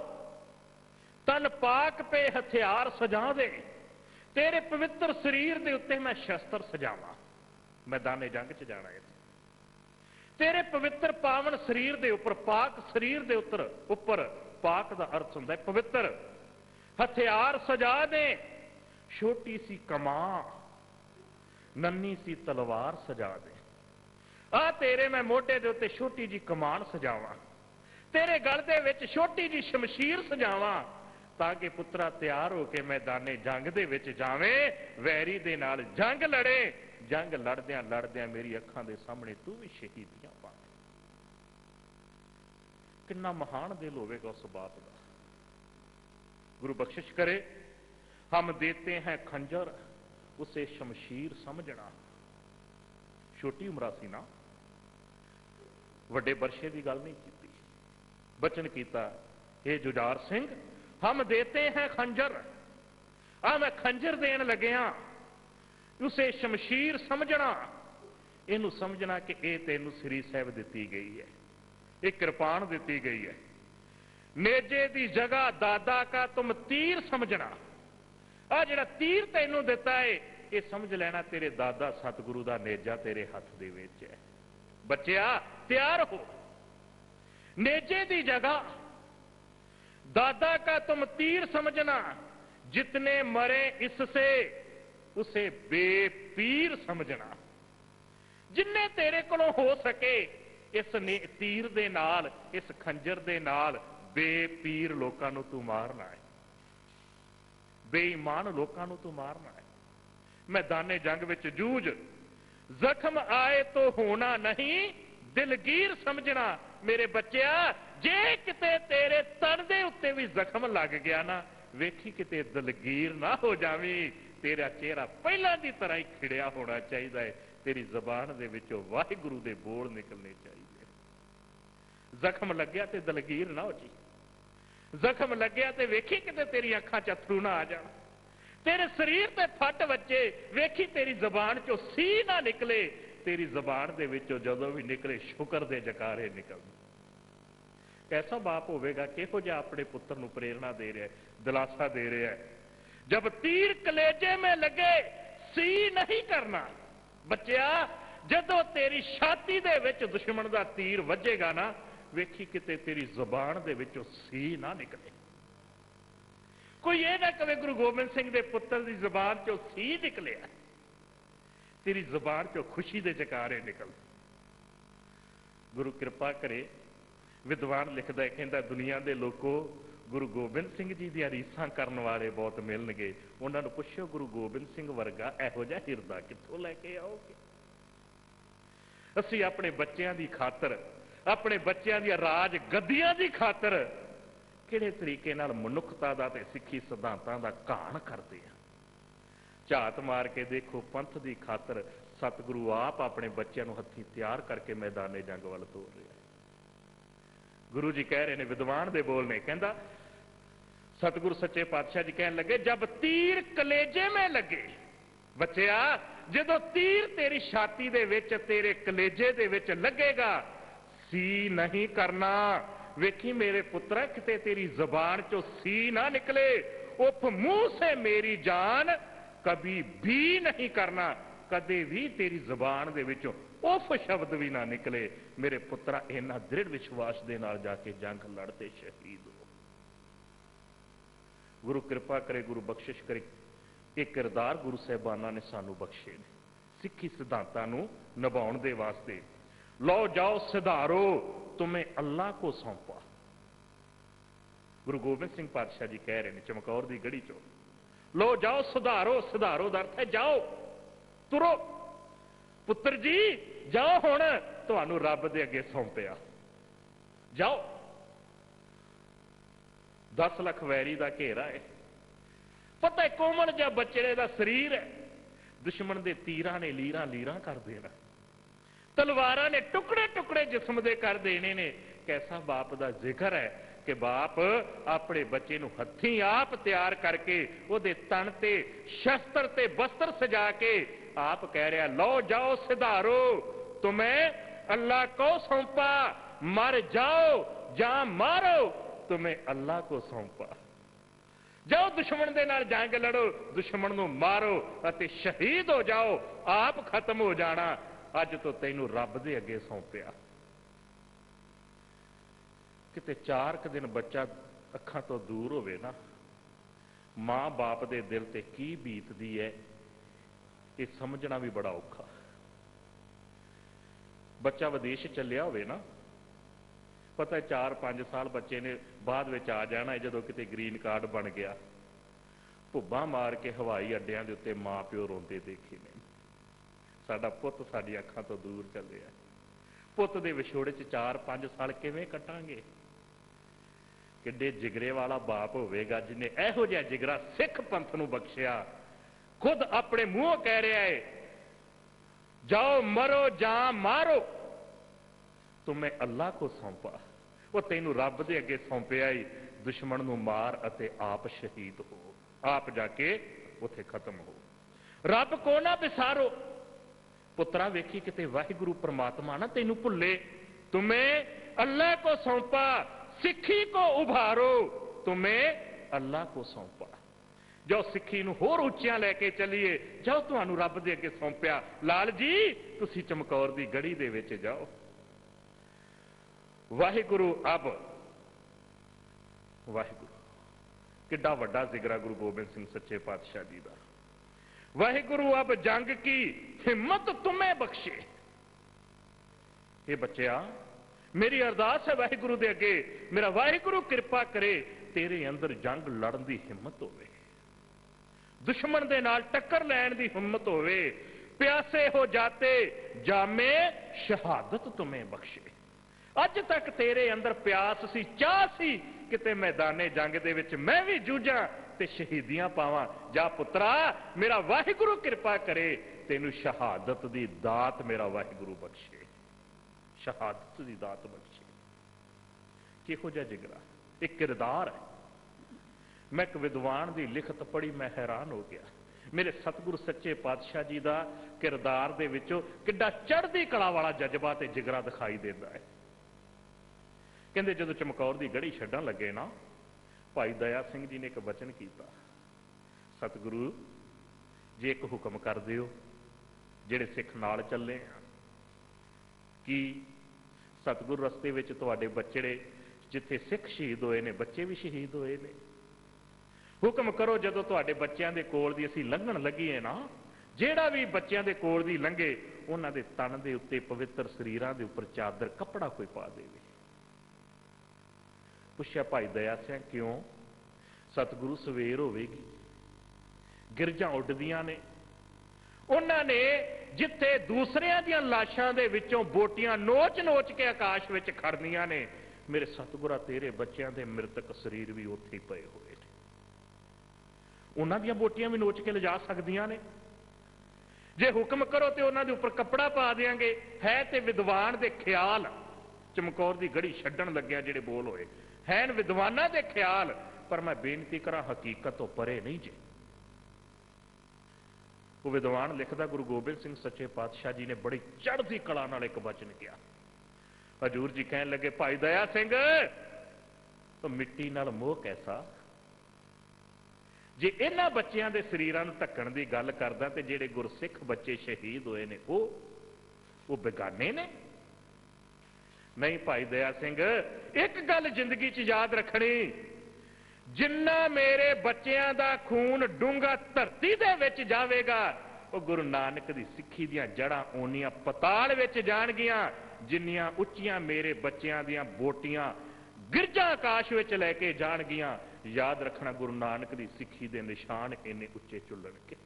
S2: तन पाक पे हथियार सजा दे, तेरे पवित्र शरीर के उत्ते मैं शस्त्र सजावा, मैदाने जंग च जाना है, तेरे पवित्र पावन शरीर के उपर, पाक शरीर के उपर, पाक का अर्थ होंदा है पवित्र, हथियार सजा दे, छोटी सी कमां नन्ही सी तलवार सजा दे, आ तेरे मैं मोढे दे उत्ते छोटी जी कमान सजावा, तेरे गल दे विच छोटी जी शमशीर सजावा, ताकि पुत्रा तैयार होकर मैदाने जंग दे विच जावे, वैरी दे नाल जंग लड़े, जंग लड़द्या लड़द्या मेरी अखां दे सामने तू भी शहीदियां पा। कितना महान दिल होवेगा उस बाप का। गुरु बख्शिश करे, हम देते हैं खंजर उसे शमशीर समझना। छोटी उम्र सी ना, वड्डे बरशे की गल नहीं की, बचन किया हे जुझार सिंह हम देते हैं खंजर, आ मैं खंजर देन लग्या, उसे शमशीर समझना, इनू समझना कि यह तेनू श्री साहब दी गई है, एक कृपान दी गई है, नेजे की जगह दादा का तुम तीर समझना, आ जिहड़ा तीर तेनू दिता है ये समझ लेना तेरे दादा सतगुरु का नेजा तेरे हाथ दे विच है। बच्चिया तैयार हो, नेजे की जगह दादा का तुम तीर समझना, जितने मरे इससे उसे बेपीर समझना, जिन्ने तेरे कोलों हो सके इस तीर दे नाल, इस खंजर दे नाल बेपीर लोकां नूं तू मारना है, बेईमान लोकां नूं तू मारना है। मैदाने जंग विच जूझ, जख्म आए तो होना नहीं दिलगीर समझना। मेरे बच्चिया जे किते तेरे तन दे उत्ते भी जख्म लग गया ना, वेखी किते दिलगीर ना हो जावी, तेरा चेहरा पहला की तरह ही खिड़िया होना चाहिए है, तेरी जबान दे विचों वाहिगुरु दे बोल निकलने चाहिए। जख्म लग्या ते दिलगीर ना हो जी, जख्म लग्या ते वेखी किते तेरी अखां च अथरू ना आ जाण, तेरे शरीर ते फट बच्चे वेखी तेरी जबान चो सी ना निकले, तेरी जबान दे विचों जदों भी निकले शुक्र दे जकारे निकल। कैसा बाप होवेगा, किहो जिहा अपने पुत्र नूं प्रेरणा दे रहा है, दिलासा दे रहा है। जब तीर कलेजे में लगे सी नहीं करना। बच्चिया जदों तेरी छाती दे विच दुश्मन दा तीर वजेगा ना, वेखी किते तेरी जबान दे विचों सी ना निकले। कोई ये ना कहे गुरु गोबिंद सिंह दे पुत्र की जबान चो सी निकलिया, तेरी जबान चो खुशी दे जकारे निकल। गुरु कृपा करे। विद्वान लिखदा है, कहंदा दुनिया दे लोगों गुरु गोबिंद सिंह जी दी रीसां करन वाले बहुत मिलणगे, उन्हां नूं पुछो गुरु गोबिंद सिंह वर्गा इहो जिहा हिरदा कित्थों लैके आओगे। असीं अपने बच्चों की खातर, अपने बच्चों दी राज गद्दियां की खातर किहड़े तरीके नाल मनुखता दा ते सिੱਖੀ सिद्धांतां दा घाण करदे आ। झात मार के देखो, पंथ की खातर सतगुरु आप अपने बच्चों नूं हत्थीं तैयार करके मैदाने जंग वल तोर रहे। गुरु जी कह रहे हैं, विद्वान दे बोल ने, कहंदा सतगुरु सच्चे पातशाह जी कहन लगे, जब तीर कलेजे में लगे। बच्चिया जदों तीर तेरी छाती दे विच, तेरे कलेजे दे विच लगेगा, सी नहीं करना। वेखी मेरे पुत्रा किते तेरी जबान चो सी ना निकले, उफ मुंह से मेरी जान कभी भी नहीं करना। कदे भी तेरी जबान दे विचों उफ शब्द भी ना निकले। मेरे पुत्रा इन्ना दृढ़ विश्वास दे नाल जाके जंग लड़ते शहीद हो। गुरु कृपा करे, गुरु बख्शिश करे। एक किरदार गुरु साहिबाना ने सानू बख्शे ने सिੱਖੀ सिद्धांतां नूं निभाउण दे वास्ते। लो जाओ सिधारो तुम्हें अल्लाह को सौंपा। गुरु गोबिंद सिंह पातशाह जी कह रहे हैं चमकौर की गढ़ी चो, लो जाओ सुधारो। सुधारो का अर्थ है जाओ, तुरो। पुत्र जी जाओ, हुण तुहानू रब दे अगे सौंपिया, जाओ। 10 लाख वैरी का घेरा है। पता है कोमल जिहा बच्चे का शरीर है, दुश्मन के तीरां ने लीरां लीरां कर देना, तलवारां ने टुकड़े टुकड़े जिस्म दे कर देने ने। कैसा बाप का जिक्र है कि बाप अपने बच्चे नूं हत्थीं आप तैयार करके उहदे तन ते शस्त्र ते वस्त्र सजा के आप कह रहा, लो जाओ सिधारो तुम्हें अल्लाह को सौंपा। मर जाओ जा मारो तुम्हें अल्लाह को सौंपा। जाओ दुश्मन दे नाल जंग लड़ो, दुश्मन नूं मारो अते शहीद हो जाओ, आप खत्म हो जाना। अज तो तैनूं रब दे अगे सौंपिया। किते 4 दिन बच्चा अखां तो दूर होवे ना, मां बाप दे दिल ते की बीतदी है ये समझना भी बड़ा औखा। बच्चा विदेश चलिया होवे ना, पता है 4-5 साल बच्चे ने बाद में आ जाना है। जदों किते ग्रीन कार्ड बन गया, भुब्बा मार के हवाई अड्डियां दे उत्ते मां प्यो रोंदे देखे ने, साडा पुत साडी अखां तो दूर चलिया। पुत दे विछोड़े च 4-5 साल किवें कटांगे। किड्डे जिगरे वाला बाप होवेगा जिन्हें इहो जिहा जिगरा सिख पंथ नूं बख्शिया। खुद अपने मुंहों कह रहा है, जाओ मरो जा मारो तुम्हें अल्लाह को सौंपा। वो तेनू रब दे अगे सौंपिया ही, दुश्मन नूं मार अते आप शहीद हो, आप जाके उथे खत्म हो। रब को ना बिसारो। पुत्रा वेखी किते वाहिगुरु परमात्मा ना तेनू भुले। तुम्हें अल्लाह को सौंपा, सिक्खी को उभारो तुम्हें अल्लाह को सौंपा। जाओ सिक्खी नूं होर उच्चियां लैके चलीए, जाओ तुहानू रब दे अगे सौंपिया। लाल जी तुसी चमकौर दी गढ़ी दे विच जाओ। वाहिगुरु अब वाहिगुरु किड्डा वड्डा जिगरा गुरु गोबिंद सिंह सच्चे पातशाह जी का। वाहिगुरु अब जंग की हिम्मत तुम्हें बख्शे। ये बच्चिया मेरी अरदास है वाहिगुरु दे अगे, मेरा वाहिगुरु कृपा करे तेरे अंदर जंग लड़न की हिम्मत होवे, दुश्मन दे नाल टक्कर लैण की हिम्मत होवे। प्यासे हो जाते जामे शहादत तुम्हें बख्शे। अज तक तेरे अंदर प्यास सी, चाह सी किते मैदाने जंग दे विच मैं भी जूझां ते शहीदियां पावां। जा पुत्रा मेरा वाहिगुरु कृपा करे तेनू शहादत दी दात मेरा वाहिगुरु बख्शे, शहादत दी दात बख्शे। किहो जिहा जिगरा, एक किरदार है। मैं एक विद्वान की लिखत पढ़ी, मैं हैरान हो गया। मेरे सतगुरु सच्चे पातशाह जी का किरदार दे विचों किड्डा चढ़दी कला वाला जज्बा ते जिगरा दिखाई देता है। कहते जो चमकौर की गढ़ी छड्डण लगे ना, भाई दया सिंह जी ने एक वचन किया, सतगुरु जे एक हुक्म कर दिओ, जिहड़े सिख नाल चले कि सतगुरु रस्ते विच तुहाडे बच्चे जिथे सिख शहीद होए ने, बच्चे भी शहीद होए ने, हुक्म करो जदों तुहाडे बच्चों के कोल दी असीं लंघण लगीए ना, जिहड़ा भी बच्चों के कोल दी लंघे उन्हां दे तन दे उत्ते पवित्र शरीरां दे उपर चादर कपड़ा कोई पा देवे। पुछया भाई दया सिंह क्यों? सतगुरु सवेर होवेगी, गिरजां उड्डदियां ने, उन्होंने जिथे दूसरियां दियां लाशां दे विचों बोटियां नोच नोच के आकाश विच खड़नियां ने, मेरे सतगुरा तेरे बच्चों के मृतक शरीर भी उत्थे ही पए हुए ने, उन्हां दियां बोटियां भी नोच के लिजा सकदियां ने। जे हुक्म करो तो उन्हां दे उपर कपड़ा पा देंगे। है ते विद्वान दे ख्याल, चमकौर की गढ़ी छड्डण लग्गिया जिहड़े बोल होए हैं विद्वानां दे ख्याल, पर मैं बेनती करा हकीकत तो परे नहीं जे। वो विद्वान लिखदा, गुरु गोबिंद सिंह सच्चे पातशाह जी ने बड़ी चढ़ती कला नाल एक वचन किया। हजूर जी कहन लगे, भाई दया सिंह तो मिट्टी नाल मोह कैसा, जे इन्हां बच्चों के शरीरां नूं ढकण की गल करदा ते जिहड़े गुरसिख बच्चे शहीद होए ने वो बेगाने ने। नहीं भाई दया सिंह, एक गल जिंदगी च याद रखनी, जिन्ना मेरे बच्चों का खून डूंगा धरती दे विच जावेगा, वो गुरु नानक की सिक्खी दियां जड़ां ओनियां पताल विच जाणगियां, जिन्नियां उच्चियां मेरे बच्चों दियां बोटियां गिरजा आकाश विच लैके जाणगियां। याद रखना, गुरु नानक की सिक्खी दे निशान इन्ने उच्चे चुल्लणगे।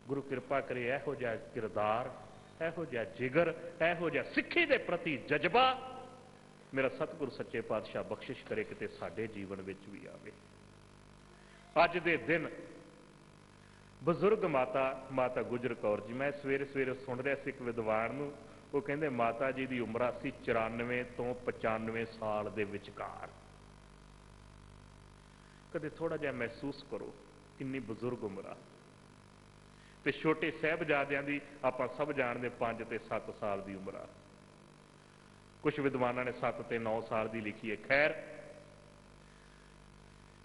S2: गुरु कृपा करे इहो जिहा किरदार, इहो जिहा जिगर, इहो जिहा सिक्खी दे प्रति जज्बा मेरा सतगुरु सच्चे पातशाह बख्शिश करे किते साडे जीवन विच भी आवे। अज दे दिन बजुर्ग माता गुजर कौर जी, मैं सवेरे सवेरे सुन रहा सी एक विद्वान नूं, वो कहंदे माता जी की उम्र सी 94 तो 95 साल दे विचकार। कदे थोड़ा जिहा महसूस करो किन्नी बजुर्ग उम्र आ। ते छोटे साहिबजादियां दी आपां सब जानदे 5 ते 7 साल की उम्र आ। कुछ विद्वानों ने 7 ते 9 साल की लिखी है। खैर,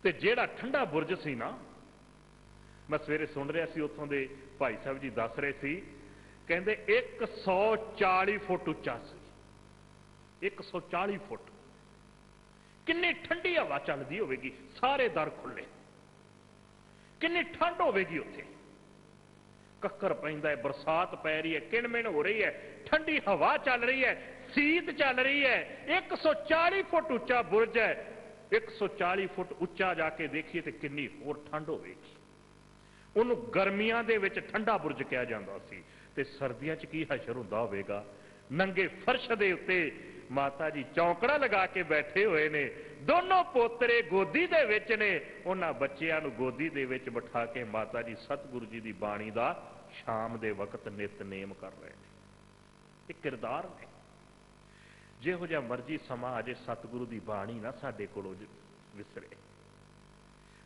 S2: ते जेड़ा ठंडा बुरज सी ना, मैं सवेरे सुन रहा सी, उत्थों दे भाई साहब जी दस रहे सी, कहंदे 140 फुट उच्चा सी। 140 फुट, किन्नी ठंडी हवा चलती होगी, सारे दर खुले, किन्नी ठंड होगी उत्थे, कक्कर पैंदा है, बरसात पै रही है, किणमिण हो रही है, ठंडी हवा चल रही है, सीत चल रही है। 140 फुट उच्चा बुरज है, 140 फुट उच्चा जाके देखिए तो किन्नी होर ठंड होगी। उन्होंने गर्मियां दे विच ठंडा बुरज कहा जाता सी, ते सर्दियां च की हशर हुंदा होवेगा। नंगे फर्श दे उत्ते माता जी चौंकड़ा लगा के बैठे हुए ने, दोनों पोतरे गोदी दे विच ने, उन्हां बच्चियां नूं गोदी दे विच बिठा के माता जी सतगुरु जी की बाणी दा शाम दे वक्त नितनेम कर रहे हैं। एक किरदार ने, जिहो जिहा मर्जी समा अजे सतगुरु की बाणी ना साडे कोलों विसरे।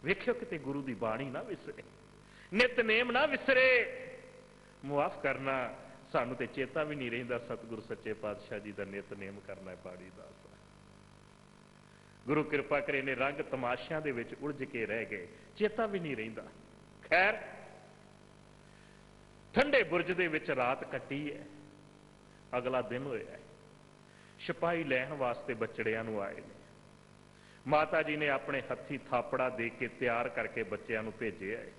S2: वेखियो किते गुरु की बाणी ना विसरे, नितनेम ना विसरे। मुआफ करना, सानू ते चेता भी नहीं रहिंदा सतगुरु सच्चे पातशाह जी का नितनेम करना है बाणी दा। गुरु कृपा करे ने रंग तमाशियां दे विच उलझ के रह गए, चेता भी नहीं रहिंदा। खैर, ठंडे बुरज दे विच रात कट्टी है, अगला दिन होया है। सिपाही लैण वास्ते बचड़ियां नूं आए ने। माता जी ने अपने हत्थी थापड़ा दे के तैयार करके बच्चों नूं भेजे है।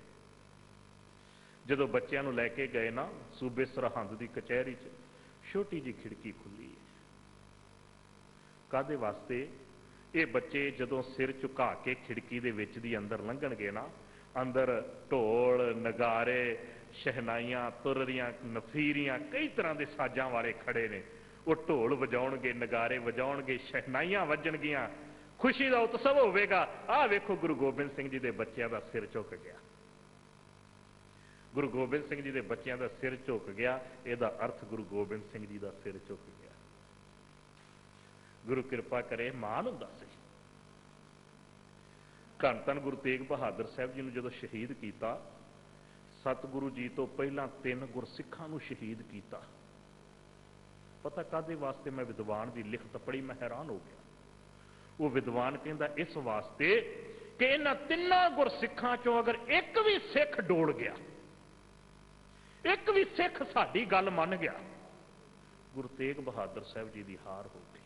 S2: जदों बच्चों नूं लैके गए ना, सूबे सरहंद की कचहरी च छोटी जी खिड़की खुली है। कादे वास्ते? ये बच्चे जदों सिर झुका के खिड़की दे विच दी अंदर लंघणगे ना, अंदर ढोल नगारे शहनाइयां तुररियां नफीरियां कई तरह के साजां वाले खड़े ने। वो ढोल वजाउणगे, नगारे वजाउणगे, शहनाइयां वजणगियां, खुशी का उत्सव होवेगा। आ वेखो गुरु गोबिंद सिंह जी के बच्चों का सिर झुक गया। गुरु गोबिंद सिंह जी के बच्चों का सिर झुक गया, यदा अर्थ गुरु गोबिंद सिंह जी का सिर झुक गया। गुरु कृपा करे मान हुंदा सी, ਧੰਨ ਧੰਨ ਗੁਰੂ ਤੇਗ ਬਹਾਦਰ ਸਾਹਿਬ ਜੀ ਨੂੰ ਜਦੋਂ ਸ਼ਹੀਦ ਕੀਤਾ, ਸਤਿਗੁਰੂ ਜੀ ਤੋਂ ਪਹਿਲਾਂ 3 ਗੁਰਸਿੱਖਾਂ ਨੂੰ ਸ਼ਹੀਦ ਕੀਤਾ। ਪਤਾ ਕਾਹਦੇ ਵਾਸਤੇ? ਮੈਂ ਵਿਦਵਾਨ ਦੀ ਲਿਖਤ ਪੜ੍ਹੀ, ਮੈਂ ਹੈਰਾਨ ਹੋ ਗਿਆ। ਉਹ ਵਿਦਵਾਨ ਕਹਿੰਦਾ ਇਸ ਵਾਸਤੇ ਕਿ ਇਹਨਾਂ 3 ਗੁਰਸਿੱਖਾਂ ਚੋਂ ਅਗਰ ਇੱਕ ਵੀ ਸਿੱਖ ਡੋਲ ਗਿਆ, ਇੱਕ ਵੀ ਸਿੱਖ ਸਾਡੀ ਗੱਲ ਮੰਨ ਗਿਆ, ਗੁਰੂ ਤੇਗ ਬਹਾਦਰ ਸਾਹਿਬ ਜੀ ਦੀ ਹਾਰ ਹੋ ਗਈ।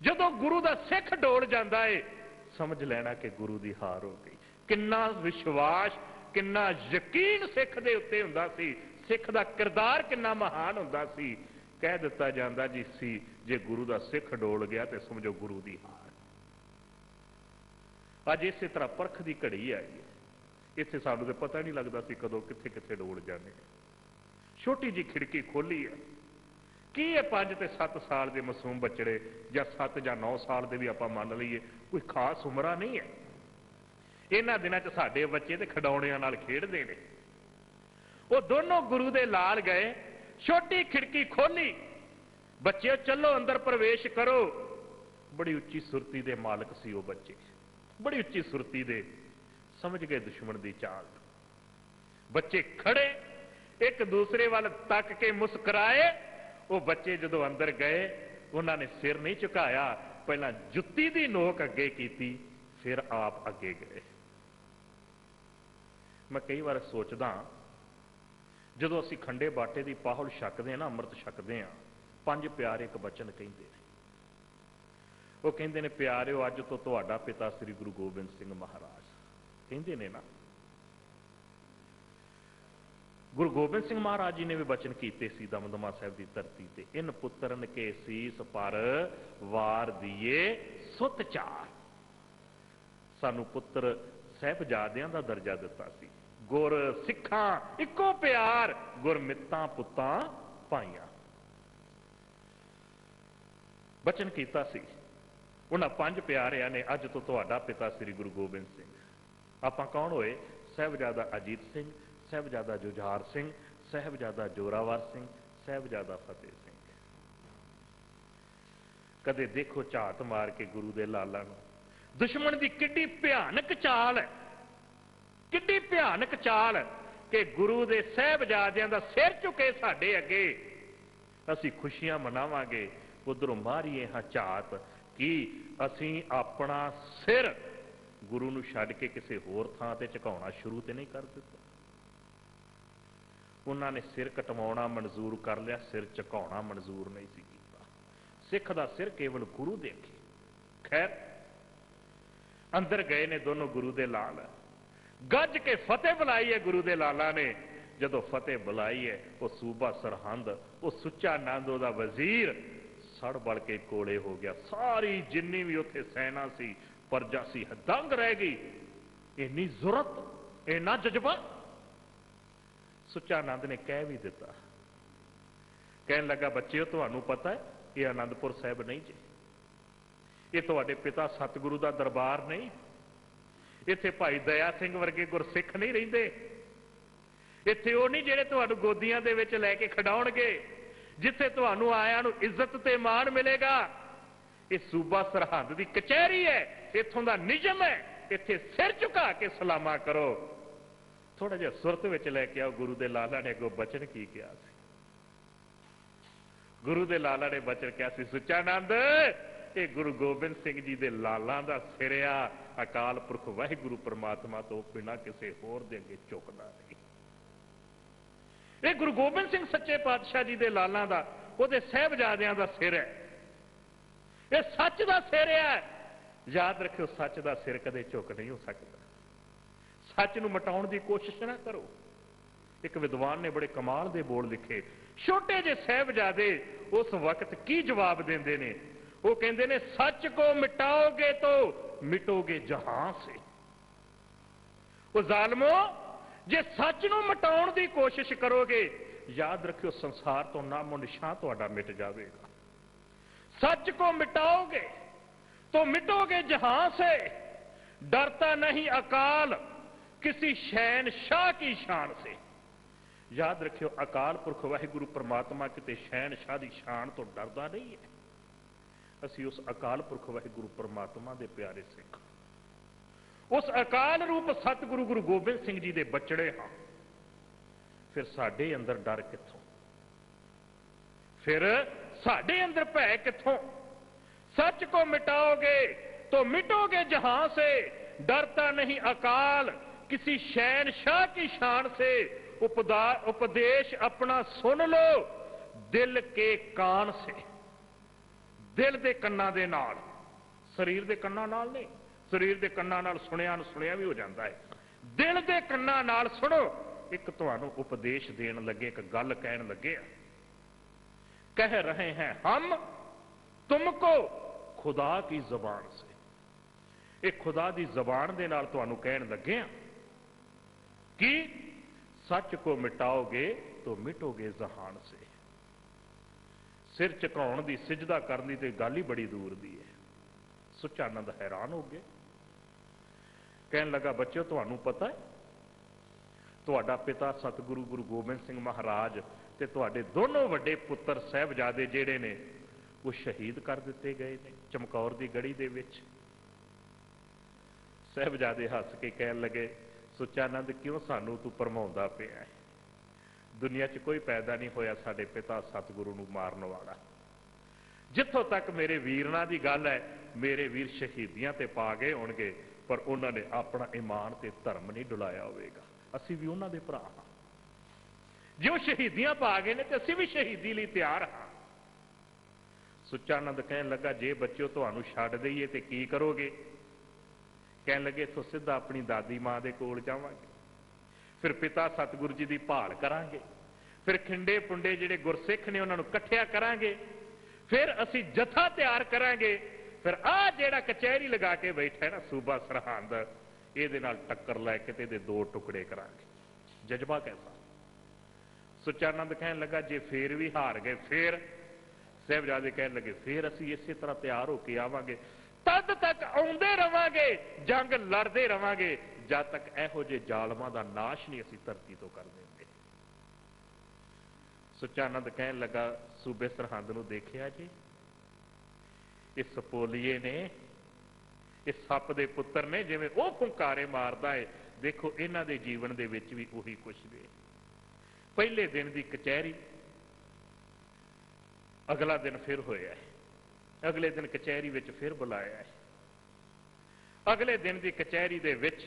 S2: ਜਦੋਂ ਗੁਰੂ ਦਾ ਸਿੱਖ ਡੋਲ ਜਾਂਦਾ ਏ, ਸਮਝ ਲੈਣਾ ਕਿ ਗੁਰੂ ਦੀ ਹਾਰ ਹੋ ਗਈ। ਕਿੰਨਾ ਵਿਸ਼ਵਾਸ, ਕਿੰਨਾ ਯਕੀਨ ਸਿੱਖ ਦੇ ਉੱਤੇ ਹੁੰਦਾ ਸੀ, ਸਿੱਖ ਦਾ ਕਿਰਦਾਰ ਕਿੰਨਾ ਮਹਾਨ ਹੁੰਦਾ ਸੀ। ਕਹਿ ਦਿੱਤਾ ਜਾਂਦਾ ਜੀ ਸੀ, ਜੇ ਗੁਰੂ ਦਾ ਸਿੱਖ ਡੋਲ ਗਿਆ ਤੇ ਸਮਝੋ ਗੁਰੂ ਦੀ ਹਾਰ। ਅੱਜ ਇਸੇ ਤਰ੍ਹਾਂ ਪਰਖ ਦੀ ਘੜੀ ਆਈ ਹੈ। ਇੱਥੇ ਸਾਨੂੰ ਤੇ ਪਤਾ ਨਹੀਂ ਲੱਗਦਾ ਸੀ ਕਦੋਂ ਕਿੱਥੇ ਕਿੱਥੇ ਡੋਲ ਜਾਂਦੇ। ਛੋਟੀ ਜੀ ਖਿੜਕੀ ਖੋਲੀ ਹੈ। ਕੀ ਇਹ 5 ਤੇ 7 ਸਾਲ ਦੇ ਮਾਸੂਮ ਬੱਚੜੇ, ਜਾਂ 7 ਜਾਂ 9 ਸਾਲ ਦੇ ਵੀ ਆਪਾਂ ਮੰਨ ਲਈਏ, ਕੋਈ ਖਾਸ ਉਮਰਾਂ ਨਹੀਂ ਹੈ। ਇਹਨਾਂ ਦਿਨਾਂ 'ਚ ਸਾਡੇ ਬੱਚੇ ਤੇ ਖਿਡੌਣਿਆਂ ਨਾਲ ਖੇਡਦੇ ਨੇ। ਉਹ ਦੋਨੋਂ ਗੁਰੂ ਦੇ ਲਾਲ ਗਏ, ਛੋਟੀ ਖਿੜਕੀ ਖੋਲੀ, ਬੱਚਿਓ ਚਲੋ ਅੰਦਰ ਪ੍ਰਵੇਸ਼ ਕਰੋ। ਬੜੀ ਉੱਚੀ ਸੁਰਤੀ ਦੇ ਮਾਲਕ ਸੀ ਉਹ ਬੱਚੇ, ਬੜੀ ਉੱਚੀ ਸੁਰਤੀ ਦੇ। ਸਮਝ ਗਏ ਦੁਸ਼ਮਣ ਦੀ ਚਾਲ। ਬੱਚੇ ਖੜੇ ਇੱਕ ਦੂਸਰੇ ਵੱਲ ਤੱਕ ਕੇ ਮੁਸਕਰਾਏ। ਉਹ ਬੱਚੇ ਜਦੋਂ ਅੰਦਰ ਗਏ, ਉਹਨਾਂ ਨੇ ਸਿਰ ਨਹੀਂ ਝੁਕਾਇਆ, ਪਹਿਲਾਂ ਜੁੱਤੀ ਦੀ ਨੋਕ ਅੱਗੇ ਕੀਤੀ, ਫਿਰ ਆਪ ਅੱਗੇ ਗਏ। ਮੈਂ ਕਈ ਵਾਰ ਸੋਚਦਾ, ਜਦੋਂ ਅਸੀਂ ਖੰਡੇ ਬਾਟੇ ਦੀ ਪਾਹੁਲ ਛਕਦੇ ਨਾ, ਅੰਮ੍ਰਿਤ ਛਕਦੇ ਆ, 5 ਪਿਆਰੇ ਇੱਕ ਬਚਨ ਕਹਿੰਦੇ ਨੇ। ਉਹ ਕਹਿੰਦੇ ਨੇ, ਪਿਆਰਿਓ ਅੱਜ ਤੋਂ ਤੁਹਾਡਾ ਪਿਤਾ ਸ੍ਰੀ ਗੁਰੂ ਗੋਬਿੰਦ ਸਿੰਘ ਮਹਾਰਾਜ, ਕਹਿੰਦੇ ਨੇ ਨਾ। ਗੁਰੂ ਗੋਬਿੰਦ ਸਿੰਘ ਮਹਾਰਾਜ ਜੀ ਨੇ ਵੀ ਬਚਨ ਕੀਤੇ ਸੀ ਦਮਦਮਾ ਸਾਹਿਬ ਦੀ ਧਰਤੀ ਤੇ, ਇਨ ਪੁੱਤਰਨ ਕੇ ਸੀਸ ਪਰ ਵਾਰ ਦੀਏ ਸੁਤ ਚਾਰ। ਸਾਨੂੰ ਪੁੱਤਰ ਸਾਹਿਬਜ਼ਾਦਿਆਂ ਦਾ ਦਰਜਾ ਦਿੱਤਾ ਸੀ। ਗੁਰ ਸਿੱਖਾਂ ਇੱਕੋ ਪਿਆਰ, ਗੁਰਮਿੱਤਾਂ ਪੁੱਤਾਂ ਭਾਈਆਂ। ਬਚਨ ਕੀਤਾ ਸੀ ਉਹਨਾਂ 5 ਪਿਆਰਿਆਂ ਨੇ, ਅੱਜ ਤੋਂ ਤੁਹਾਡਾ ਪਿਤਾ ਸ੍ਰੀ ਗੁਰੂ ਗੋਬਿੰਦ ਸਿੰਘ। ਆਪਾਂ ਕੌਣ ਹੋਏ? ਸਾਹਿਬਜ਼ਾਦਾ ਅਜੀਤ ਸਿੰਘ, ਸਾਹਿਬਜ਼ਾਦਾ ਜੁਝਾਰ ਸਿੰਘ, ਸਾਹਿਬਜ਼ਾਦਾ ਜੋਰਾਵਰ ਸਿੰਘ, ਸਾਹਿਬਜ਼ਾਦਾ ਫਤਿਹ ਸਿੰਘ। ਕਦੇ ਦੇਖੋ ਝਾਤ ਮਾਰ ਕੇ ਗੁਰੂ ਦੇ ਲਾਲਾਂ ਨੂੰ। ਦੁਸ਼ਮਣ ਦੀ ਕਿੱਡੀ ਭਿਆਨਕ ਚਾਲ ਹੈ, ਕਿੱਡੀ ਭਿਆਨਕ ਚਾਲ ਹੈ ਕਿ ਗੁਰੂ ਦੇ ਸਾਹਿਬਜ਼ਾਦਿਆਂ ਦਾ ਸਿਰ ਝੁਕੇ ਸਾਡੇ ਅੱਗੇ, ਅਸੀਂ ਖੁਸ਼ੀਆਂ ਮਨਾਵਾਂਗੇ। ਉਧਰੋਂ ਮਾਰੀਏ ਹਾਂ ਝਾਤ ਕਿ ਅਸੀਂ ਆਪਣਾ ਸਿਰ ਗੁਰੂ ਨੂੰ ਛੱਡ ਕੇ ਕਿਸੇ ਹੋਰ ਥਾਂ ਤੇ ਝੁਕਾਉਣਾ ਸ਼ੁਰੂ ਤੇ ਨਹੀਂ ਕਰ ਦਿੱਤਾ। ਉਹਨਾਂ ਨੇ ਸਿਰ ਕਟਵਾਉਣਾ ਮਨਜ਼ੂਰ ਕਰ ਲਿਆ, ਸਿਰ ਝੁਕਾਉਣਾ ਮਨਜ਼ੂਰ ਨਹੀਂ ਸੀ ਕੀਤਾ। ਸਿੱਖ ਦਾ ਸਿਰ ਕੇਵਲ ਗੁਰੂ ਦੇ ਅੱਗੇ। ਖੈਰ, ਅੰਦਰ ਗਏ ਨੇ ਦੋਨੋਂ ਗੁਰੂ ਦੇ ਲਾਲ, ਗੱਜ ਕੇ ਫਤਿਹ ਬੁਲਾਈ ਹੈ ਗੁਰੂ ਦੇ ਲਾਲਾਂ ਨੇ। ਜਦੋਂ ਫਤਿਹ ਬੁਲਾਈ ਹੈ, ਉਹ ਸੂਬਾ ਸਰਹੰਦ, ਉਹ ਸੁੱਚਾ ਨੰਦ ਉਹਦਾ ਵਜ਼ੀਰ ਸੜ ਬਲ ਕੇ ਕੋਲੇ ਹੋ ਗਿਆ। ਸਾਰੀ ਜਿੰਨੀ ਵੀ ਉੱਥੇ ਸੈਨਾ ਸੀ, ਪਰਜਾ ਸੀ, ਦੰਗ ਰਹਿ ਗਈ। ਇੰਨੀ ਜ਼ੁਰਤ, ਇੰਨਾ ਜਜ਼ਬਾ। ਸੁੱਚਾ ਨੰਦ ਨੇ ਕਹਿ ਵੀ ਦਿੱਤਾ, ਕਹਿਣ ਲੱਗਾ, ਬੱਚਿਓ ਤੁਹਾਨੂੰ ਪਤਾ ਹੈ ਇਹ ਆਨੰਦਪੁਰ ਸਾਹਿਬ ਨਹੀਂ ਜੀ, ਇਹ ਤੁਹਾਡੇ ਪਿਤਾ ਸਤਿਗੁਰੂ ਦਾ ਦਰਬਾਰ ਨਹੀਂ। ਇੱਥੇ ਭਾਈ ਦਇਆ ਸਿੰਘ ਵਰਗੇ ਗੁਰਸਿੱਖ ਨਹੀਂ ਰਹਿੰਦੇ। ਇੱਥੇ ਉਹ ਨਹੀਂ ਜਿਹੜੇ ਤੁਹਾਨੂੰ ਗੋਦੀਆਂ ਦੇ ਵਿੱਚ ਲੈ ਕੇ ਖਿਡਾਉਣਗੇ, ਜਿੱਥੇ ਤੁਹਾਨੂੰ ਆਇਆਂ ਨੂੰ ਇੱਜ਼ਤ ਤੇ ਮਾਣ ਮਿਲੇਗਾ। ਇਹ ਸੂਬਾ ਸਰਹੰਦ ਦੀ ਕਚਹਿਰੀ ਹੈ, ਇੱਥੋਂ ਦਾ ਨਿਯਮ ਹੈ, ਇੱਥੇ ਸਿਰ ਝੁਕਾ ਕੇ ਸਲਾਮਾ ਕਰੋ। ਥੋੜਾ ਜਿਹਾ ਸੁਰਤ ਵਿੱਚ ਲੈ ਕੇ ਆਓ। ਗੁਰੂ ਦੇ ਲਾਲਾ ਨੇ ਅੱਗੋਂ ਬਚਨ ਕੀ ਕਿਹਾ ਸੀ? ਗੁਰੂ ਦੇ ਲਾਲਾ ਨੇ ਬਚਨ ਕਿਹਾ ਸੀ, ਸੁੱਚਾ ਨੰਦ ਇਹ ਗੁਰੂ ਗੋਬਿੰਦ ਸਿੰਘ ਜੀ ਦੇ ਲਾਲਾਂ ਦਾ ਸਿਰ ਆ, ਅਕਾਲ ਪੁਰਖ ਵਾਹਿਗੁਰੂ ਪ੍ਰਮਾਤਮਾ ਤੋਂ ਬਿਨਾਂ ਕਿਸੇ ਹੋਰ ਦੇ ਅੱਗੇ ਝੁਕਦਾ ਨਹੀਂ। ਇਹ ਗੁਰੂ ਗੋਬਿੰਦ ਸਿੰਘ ਸੱਚੇ ਪਾਤਸ਼ਾਹ ਜੀ ਦੇ ਲਾਲਾਂ ਦਾ, ਉਹਦੇ ਸਾਹਿਬਜ਼ਾਦਿਆਂ ਦਾ ਸਿਰ ਹੈ। ਇਹ ਸੱਚ ਦਾ ਸਿਰ ਹੈ। ਯਾਦ ਰੱਖਿਓ, ਸੱਚ ਦਾ ਸਿਰ ਕਦੇ ਝੁਕ ਨਹੀਂ ਹੋ ਸਕਦਾ। ਸੱਚ ਨੂੰ ਮਿਟਾਉਣ ਦੀ ਕੋਸ਼ਿਸ਼ ਨਾ ਕਰੋ। ਇੱਕ ਵਿਦਵਾਨ ਨੇ ਬੜੇ ਕਮਾਲ ਦੇ ਬੋਲ ਲਿਖੇ। ਛੋਟੇ ਜਿਹੇ ਸਾਹਿਬਜ਼ਾਦੇ ਉਸ ਵਕਤ ਕੀ ਜਵਾਬ ਦਿੰਦੇ ਨੇ? ਉਹ ਕਹਿੰਦੇ ਨੇ, ਸੱਚ ਕੋ ਮਿਟਾਓਗੇ ਤੋ ਮਿਟੋਗੇ ਜਹਾਂ ਸੇ। ਉਹ ਜ਼ਾਲਮੋ, ਜੇ ਸੱਚ ਨੂੰ ਮਿਟਾਉਣ ਦੀ ਕੋਸ਼ਿਸ਼ ਕਰੋਗੇ, ਯਾਦ ਰੱਖਿਓ ਸੰਸਾਰ ਤੋਂ ਨਾਮੋ ਨਿਸ਼ਾਨ ਤੁਹਾਡਾ ਮਿਟ ਜਾਵੇਗਾ। सच को मिटाओगे तो मिटोगे जहां से, डरता नहीं अकाल किसी शहनशाह की शान से। याद रखियो, अकाल पुरख वाहिगुरु परमात्मा किते शहनशाह की शान तो डरदा नहीं है। असी उस अकाल पुरख वाहिगुरु परमात्मा दे प्यारे सिख। उस अकाल रूप सतगुरु गुरु गोबिंद सिंह जी दे बचड़े हाँ, फिर साडे अंदर डर कित्थों, फिर साडे अंदर भय कित्थों। सच को मिटाओगे तो मिटोगे जहां से, डरता नहीं अकाल किसी शहनशाह की शान से। उपदेश अपना सुन लो दिल के कान से, दिल दे कन्ना दे नाल, शरीर दे कन्ना नाल नहीं। शरीर दे कन्ना नाल सुनिया सुनिया भी हो जाता है, दिल दे कन्ना नाल सुनो। एक तुहानू उपदेश देन लगे, एक गल कहन लगे, कह रहे हैं हम तुमको खुदा की जबान से। एक खुदा की जबान दे नाल तुहानू कहन लगे कि सच को मिटाओगे तो मिटोगे जहान से। सिर झुकाउण दी सिजदा करनी तो गल ही बड़ी दूर दी है। सुचानंद हैरान हो गए, कहन लगा बच्चों तुहानू पता है तुहाडा पिता सतगुरु गुरु गोबिंद सिंह महाराज ते तुहाडे दोनों वड्डे पुत्र साहिबजादे जिहड़े ने वो शहीद कर दिते गए ने चमकौर दी गढ़ी दे विच। साहिबजादे हस के कहन लगे सुचानंद क्यों सानू तू भरमाउंदा पिया है, दुनिया च कोई पैदा नहीं होया साडे पिता सतगुरु नू मारन वाला। जिथों तक मेरे वीरना की गल है, मेरे वीर शहीदियां ते पा गए होणगे पर उन्होंने अपना ईमान ते धर्म नहीं डुलाया होवेगा। असीं भी उन्हां दे भरा हां, जो शहीदियां पा गए ने ते असीं भी शहीदी लई तैयार हां। सुचानंद कहन लगा जे बच्चों तुहानू छड्ड दईए ते की करोगे। कहन लगे इथों सीधा अपनी दादी मां दे कोल जावांगे, फिर पिता सतगुरु जी की भाल करांगे, फिर खिंडे पुंडे जिहड़े गुरसिख ने उन्होंने इकट्ठिया करांगे, फिर असीं जथा तैयार करांगे, फिर आ जिहड़ा कचहरी लगा के बैठा है ना सूबा सरहंद, इहदे नाल टक्कर लैके ते इहदे दो टुकड़े करांगे। जज्बा कैसा। सुचानंद कहन लगा जे फिर भी हार गए फिर। साहिबजादे कहन लगे फिर असीं इसे तरह तैयार होके आवांगे, तद तक आउंदे रवांगे, जंग लड़दे रवांगे जद तक इहो जे जालमां दा नाश नहीं असीं धरती तो कर देंगे। सुचानंद कहन लगा सूबे सरहंद नूं देखिया जी, इस सपोलीए ने, इस सप दे पुत्र ने जिवें वो फुंकारे मारदा है, देखो इन्हां दे जीवन दे विच भी उही कुछ ने। पहले दिन की कचहरी, अगला दिन फिर होया है, अगले दिन कचहरी विच फिर बुलाया है, अगले दिन की कचहरी दे विच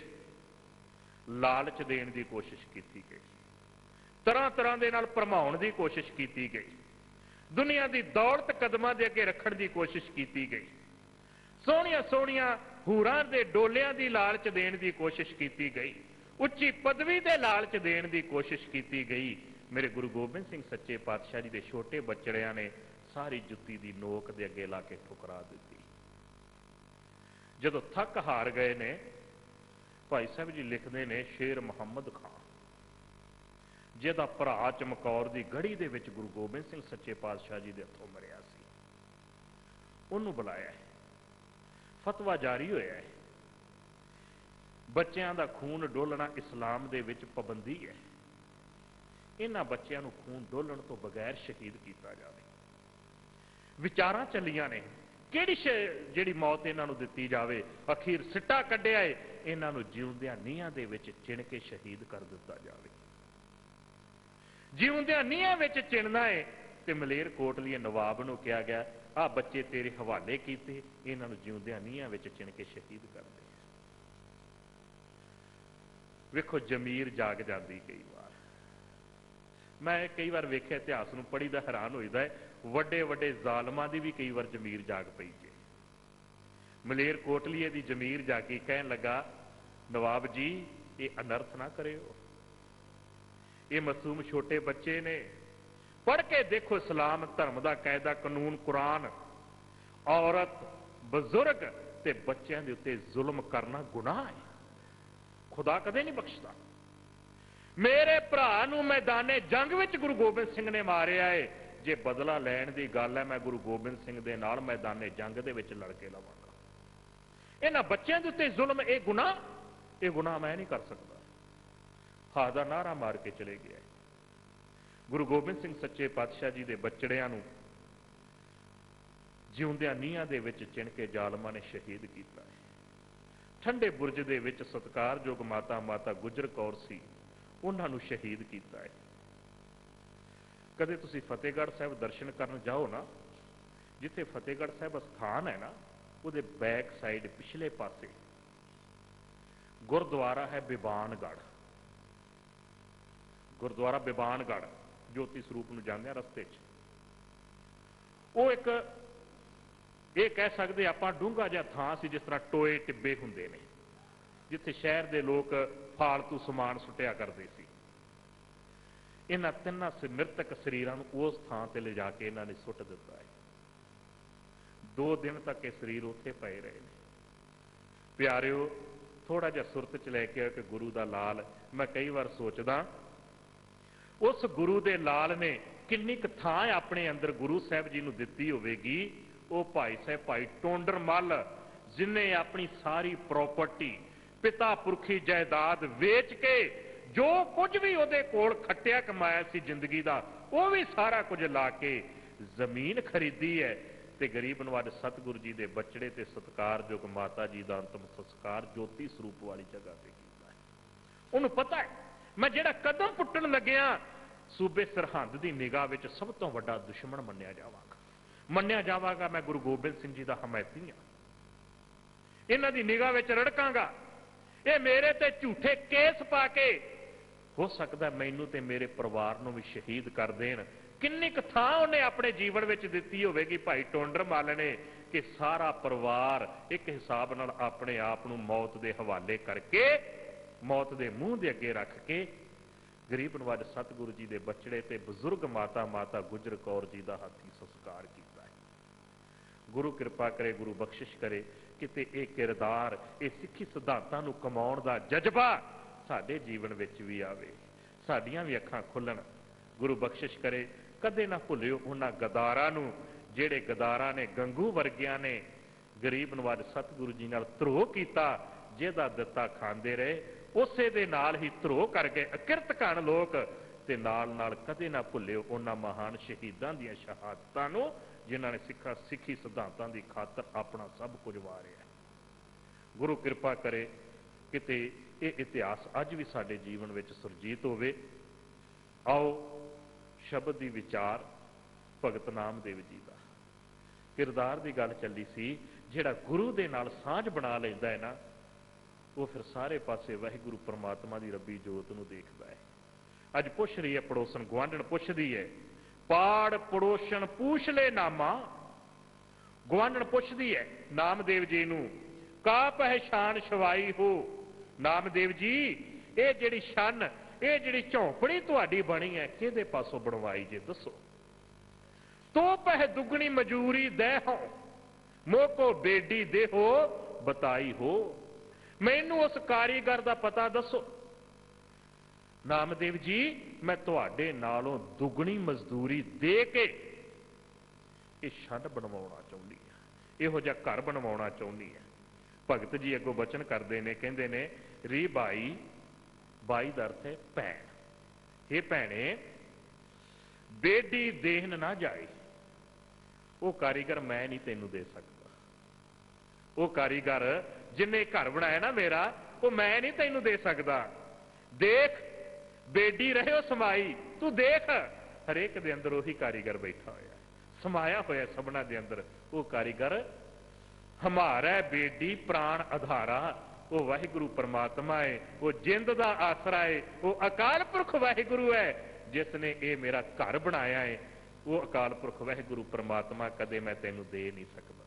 S2: लालच देण की कोशिश की गई, तरह तरह के नाल भरमाउण की कोशिश की गई, दुनिया की दौलत कदमां दे अगे रखण की कोशिश की गई, सोहणियां सोहणियां हूरां दे डोलियां की लालच देण की कोशिश की गई, उच्ची पदवी के लालच देण की कोशिश की गई। मेरे गुरु गोबिंद सिंह सच्चे पातशाह जी के छोटे बचड़ियां ने सारी जुत्ती की नोक दे अगे ला के ठुकरा दी। जदों थक हार गए ने, भाई साहब जी लिखते ने शेर मुहम्मद खान जिहदा भरा चमकौर की गढ़ी दे विच गुरु गोबिंद सिंह सच्चे पातशाह जी के हथों मरिया सी, उन्होंने बुलाया है, फतवा जारी होया है, बच्चों का खून डोलना इस्लाम दे विच पाबंदी है, इन्हां बच्चों को खून डोलण तो बगैर शहीद किया जाए। विचारां चलियां ने किहड़ी जिहड़ी मौत इन्हां नूं दित्ती जाए, अखीर सिट्टा कढिया है, इन्हां नूं जिउंदियां नीहां दे विच चिण के शहीद कर दिता जाए। जिउंदियां नीहां विच चिणना है ते मलेर कोटलीए नवाब नूं कहा गया आ बच्चे तेरे हवाले कीते, इन्हां नूं जिउंदियां नीहां विच चिण के शहीद कर दे। वेखो जमीर जाग जाती कई बार। मैं कई बार वेख्या इतिहास नूं पढ़ी दा हैरान होईदा है, वड्डे वड्डे जालमां दी भी कई बार जमीर जाग पई जे। मलेर कोटलीए दी जमीर जागी, कहन लगा नवाब जी ये अनर्थ ना करियो, ये मासूम छोटे बच्चे ने, पढ़ के देखो इस्लाम धर्म का कायदा कानून कुरान, औरत बजुर्ग ते बच्चों के उत्ते जुल्म करना गुनाह है, खुदा कदे नहीं बख्शता। मेरे भरा नूं मैदाने जंग विच गुरु गोबिंद सिंह ने मारिया है, जे बदला लैण की गल है मैं गुरु गोबिंद सिंह दे नाल मैदाने जंग दे विच लड़ के लवांगा। इन्हां बच्चों के उत्ते जुल्म ये गुनाह मैं नहीं कर सकता। हा दा नारा मार के चले गया। गुरु गोबिंद सिंह सच्चे पातशाह जी के बचड़ियां नूं जिउंदियां नीहां दे विच चिण के जालमां ने शहीद किया है। ठंडे बुरज दे विच सत्कारयोग माता गुजर कौर सी, उन्हां नूं शहीद कीता है। कदे तुसीं फतेहगढ़ साहिब दर्शन करन जाओ ना, जिथे फतेहगढ़ साहिब अस्थान है ना, उहदे बैक साइड पिछले पासे गुरुद्वारा है बिबानगढ़। गुरुद्वारा बिबानगढ़ ज्योति सरूप नूं जांदे रस्ते च, वो एक ये कह सकते आपां डूंगा जिहा थां सी, जिस तरह टोए टिब्बे हुंदे ने, जिथे शहर दे लोग फालतू समान सुटिया करते सी। इन्हां तिन्हां मृतक शरीरां नूं उस थां ते ले जाके इन्हां ने सुट दिता है। 2 दिन तक ये शरीर उत्थे पए रहे ने। प्यारिओ, थोड़ा जिहा सुरत च लैके कि गुरु दा लाल, मैं कई बार सोचदा उस गुरु दे लाल ने किन्नी क थां अपने अंदर गुरु साहब जी नूं दित्ती होवेगी। वो भाई साहब भाई टोंडर मल, जिन्हें अपनी सारी प्रॉपर्टी पिता पुरखी जायदाद वेच के जो कुछ भी उहदे कोल खट्टिया कमाया सी जिंदगी दा, वो भी सारा कुछ ला के जमीन खरीदी है, ते गरीब नवाज सतगुरु जी दे बचड़े ते सत्कारयोग माता जी दा अंतिम संस्कार ज्योति स्वरूप वाली जगह ते कीता है। उन्होंने पता है मैं जिहड़ा कदम पुट्टण लग्या सूबे सरहंद दी निगाह विच सब तो वड्डा दुश्मन मन्निया जावागा। मैं गुरु गोबिंद सिंह जी दा हमायती हां, इन्हां दी निगाह विच रड़कांगा। ये मेरे ते झूठे केस पा के हो सकदा मैनू ते मेरे परिवार नूं भी शहीद कर देण। किन्नी क थां उन्हें अपने जीवन में दिती होवेगी भाई टोंडर मल ने, कि सारा परिवार एक हिसाब नाल अपने आप नूं मौत दे हवाले करके, मौत दे मूँह दे अगे रख के गरीब नवाज सतगुरु जी दे बचड़े ते बजुर्ग माता गुजर कौर जी दा हाथी संस्कार कीता है। गुरु कृपा करे, गुरु बख्शिश करे, किते ये किरदार, ये सिੱਖੀ सिद्धांतां नूं कमाउण दा जज्बा साडे जीवन विच भी आवे, साडीआं भी अखां खुल्लण। गुरु बख्शिश करे, कदे ना भुलिओ उन्हां गदारां नूं जिहड़े गदारां ने गंगू वर्गियां ने गरीब नवाज सतगुरु जी नाल धरोह कीता, जिहदा दित्ता खांदे रहे, उसे दे नाल ही धरोह कर गए अकिरत घन लोक। ते नाल नाल कदे ना भुलिओ उन्हां महान शहीदां दीआं शहादतां नूं, जिन्हां ने सिੱਖੀ सिद्धांतां दी खातर अपना सब कुछ वारिया। गुरु कृपा करे किते ये इतिहास अज भी साडे जीवन विच सुरजीत होवे। आओ शब्द दी विचार भगत नामदेव जी दा किरदार दी गल चली सी, जिहड़ा गुरु दे नाल सांझ बना लैंदा है ना, वो फिर सारे पासे वाहिगुरु परमात्मा दी रब्बी जोत नूं देखदा है। अज पुछ रही है पड़ोसन, गुआंढण पुछदी है, पाड़ पड़ोसन पूछ ले नामा। गुआंढण पुछदी है नामदेव जी नूं, का पहचान छवाई हो। नामदेव जी, ये जिहड़ी शन, ये जिहड़ी झौंपड़ी तुहाडी बनी है, किहदे पासों बनवाई जे दसो। तो पह दुगनी मजूरी दे हो, मोको बेडी दे हो बताई हो, मैनू उस कारीगर दा पता दसो। नामदेव जी, मैं तुहाडे नालों दुगनी मजदूरी दे के ये छंड बनवाउणा चाहुंदी है, इहो जिहा घर बनवाउणा चाहुंदी है। भगत जी अगों बचन करते हैं, कहते हैं री बाई, बाई का अर्थ है भैन। हे भैणे, बेडी देहन ना जाए, वो कारीगर मैं नहीं तेनू दे सकता। वो कारीगर जिन्हें घर बनाया ना मेरा, वो मैं नहीं तेनू दे सकता। देख बेडी रहे समाई, तू देख हरेक दे अंदर उही कारीगर बैठा होया, समाया होया सबना दे अंदर। वो कारीगर हमारा बेडी प्राण आधारा, वो वाहिगुरु परमात्मा है, वो जिंद दा आसरा है, वो अकाल पुरख वाहिगुरु है जिसने ये मेरा घर बनाया है। वो अकाल पुरख वाहिगुरु परमात्मा कदे मैं तेनू दे नहीं सकता।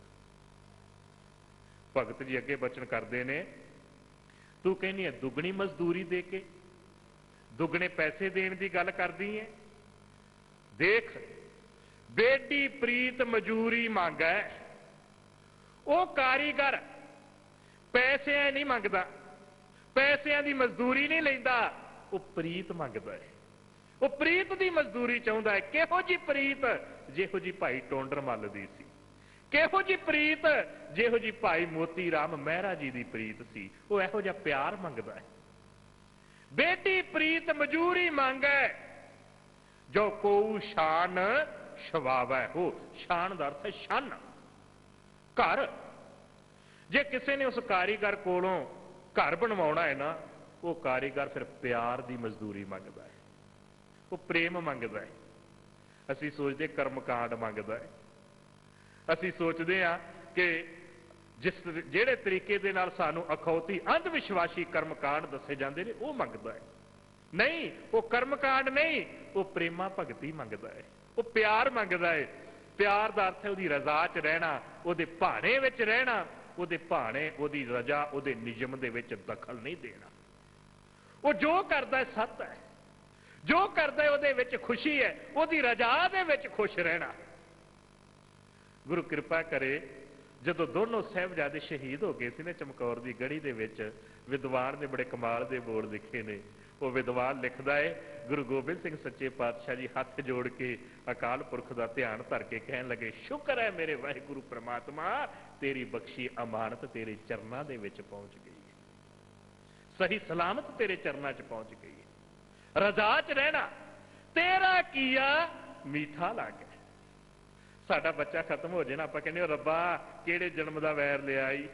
S2: भगत जी अगे बचन करते ने, तू कहनी है दुगनी मजदूरी दे के दुगने पैसे देने की गल करदी है। देख बेडी प्रीत मजूरी मांगा, वो कारीगर पैसे नहीं मंगदा, पैसों की मजदूरी नहीं लेंदा, वो प्रीत मंगदा है, वो प्रीत की मजदूरी चाहुंदा है। किहो जी प्रीत, जिहो जी भाई टोंडर मल दी सी, किहो जी प्रीत जिहो जी भाई मोती राम मेहरा जी की प्रीत सी, वो इहो जिहा प्यार मंगदा है। बेटी प्रीत मजूरी मांगे, जो को शान छवावै हो। शान का अर्थ है शन, घर। जे किसी ने उस कारीगर कोलों घर बनवाना है ना, वो कारीगर फिर प्यार की मजदूरी मंगता है, वो प्रेम मंगता है। असी सोचते कर्मकांड मंगता है, असी सोचते हैं कि जिस जेड़े तरीके दे नाल सानू अखौती अंध विश्वासी कर्मकांड दसे जाते हैं वो मंगता है। नहीं, वो कर्मकांड नहीं, वो प्रेमा भगती मंगता है, वो प्यार मंगता है। प्यार का अर्थ है उसकी रजा च रहना, उसदे भाणे विच रहना, उसदे भाणे उसदी रजा उसदे नियम दे विच दखल नहीं देना। वो जो करता है सत है, जो करता है उसदे विच खुशी है, उसदी रजा दे विच खुश रहना। गुरु कृपा करे, जदों दोनों साहिबजादे शहीद हो गए सी ना चमकौर की गढ़ी दे विच, विद्वान ने बड़े कमाल के बोल लिखे ने। वो विद्वान लिखता है, गुरु गोबिंद सिंह सच्चे पातशाह जी हाथ जोड़ के अकाल पुरख का ध्यान धर के कहन लगे, शुक्र है मेरे वाहिगुरु परमात्मा, तेरी बख्शी अमानत तेरे चरणों दे विच पहुंच गई है, सही सलामत तेरे चरणों च पहुंच गई है। रजा च रहना तेरा किया मीठा लग गया। साडा बच्चा खत्म हो जाए ना, आपां कहने रब्बा किहड़े जन्म दा वैर लिया आई,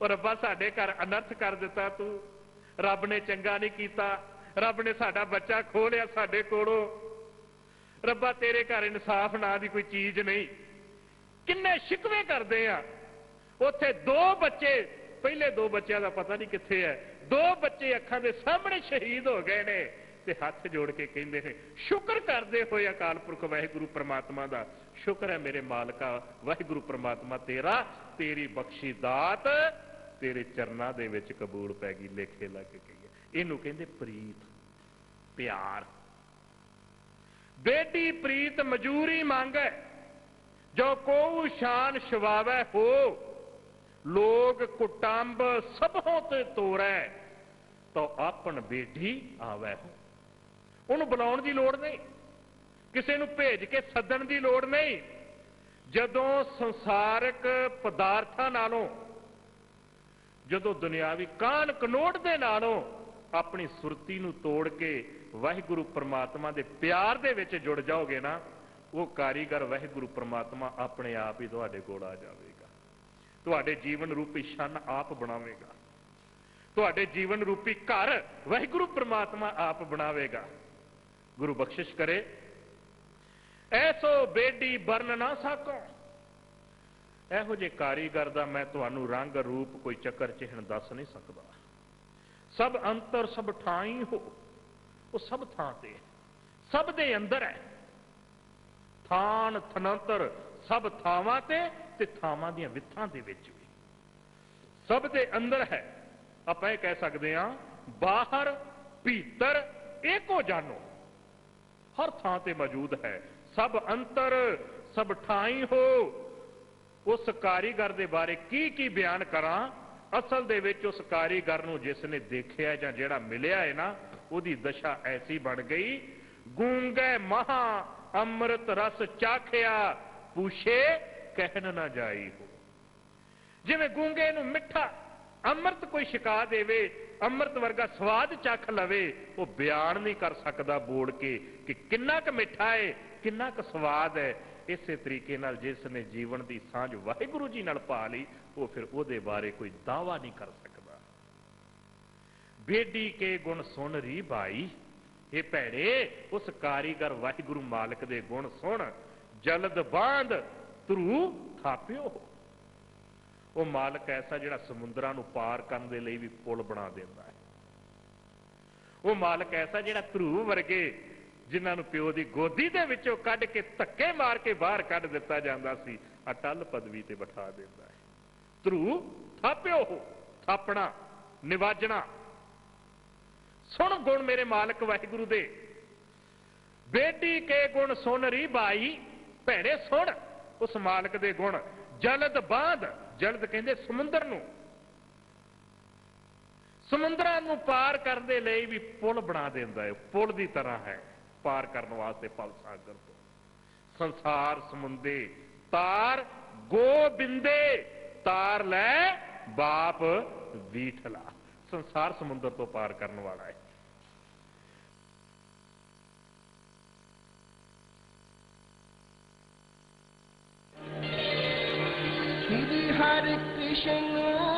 S2: और रब्बा साडे घर अनर्थ कर दिता तू, रब ने चंगा नहीं किया, रब ने साडा बच्चा खो लिया साडे कोलों, रब्बा तेरे घर इंसाफ ना दी कोई चीज नहीं। किन्ने शिकवे करते हैं। उत्थे दो बच्चे, पहले दो बच्चों का पता नहीं कित्थे है, दो बच्चे अखां दे सामने शहीद हो गए ने, ते हाथ जोड़ के कहते हैं शुक्र करते हुए अकाल पुरख वाहिगुरु परमात्मा का, शुक्र है मेरे मालका वाहिगुरु परमात्मा तेरा, तेरी बख्शी दात तेरे चरणों दे विच कबूल पै गई, लेखे लग गई है। इनू कहते प्रीत, प्यार। बेटी प्रीत मजूरी मांगे, जो को शान शवावै हो, लोग कुटुंब सबों ते तोड़ै, तो अपन बेटी आवे हो। उन्होंने बुलाने की लोड़ नहीं, किसी को भेज के सदन की लोड़ नहीं। जदों संसारिक पदार्थां नालों, जदों दुनियावी कान कनोट दे नालों अपनी सुरती नूं तोड़ के वाहिगुरु परमात्मा दे प्यार दे विच जुड़ जाओगे ना, वो कारीगर वाहिगुरु परमात्मा अपने आप ही तुहाडे कोल आ जाएगा, तुहाडे जीवन रूपी शन आप बनावेगा, तुहाडे जीवन रूपी घर वाहिगुरु परमात्मा आप बनावेगा। गुरु बख्शिश करे, ऐसो बेडी बरन ना सको। ਇਹੋ ਜਿਹੇ कारीगर ਦਾ मैं ਤੁਹਾਨੂੰ रंग रूप कोई चक्कर चिहन दस नहीं सकता। सब अंतर सब ठाई हो, वो सब थां ते है, सब दे अंदर है। थान थनंतर सब थावां ते थावां दियां विथां दे विच भी सब दे अंदर है। आपां कह सकते हैं बाहर भीतर एको जानो, हर थां ते मौजूद है। सब अंतर सब ठाई हो। उस कारीगर दे बारे की बयान करा। असल दे विच उस कारीगर नूं जिसने देखिया जां जिहड़ा मिलिया है ना, उहदी दशा ऐसी बन गई, गूंगे महा अमृत रस चाखिया, पूछे कहन ना जाई हो। जिवें गूंगे नूं मिठा अमृत कोई छिका देवे, अमृत वर्गा स्वाद चख लवे, वो बयान नहीं कर सकता बोल के कि किन्ना क मिठा है, किन्ना क स्वाद है। इसे तरीके नाल जिसने जीवन की सांझ वाहिगुरु जी नाल पा ली, वो फिर उहदे बारे कोई दावा नहीं कर सकता। बेडी के गुण सुन री भाई, ये भैड़े उस कारीगर वाहिगुरु मालिक दे गुण सुन, जलद बांध ध्रू थापियो हो। वो मालिक ऐसा जिहड़ा समुद्रां नूं पार करन दे लई भी पुल बना देंदा है। वो मालिक ऐसा जिहड़ा ध्रू वर्गे जिन्होंने प्यो की गोदी दे विचों कढ के धक्के मार के बाहर कढ दिता जाता सी, अटल पदवी ते बिठा देता है। ध्रू थापियो हो, थापना निवाजना। सुन गुण मेरे मालिक वाहिगुरु दे, बेटी के गुण सुन री बाई, भैणे सुन उस मालिक दे गुण। जलद बांध, जलद कहंदे समुंदर नूं, समुद्रां नूं पार करने लई भी पुल बना देंदा है, पुल की तरह है पार करने वास्ते। पल सागर तो संसार समुंदे तार गोबिंदे, तार लै बाप बीठला। संसार समुद्र तो पार करने वाला है।
S3: श्री हरि कृष्ण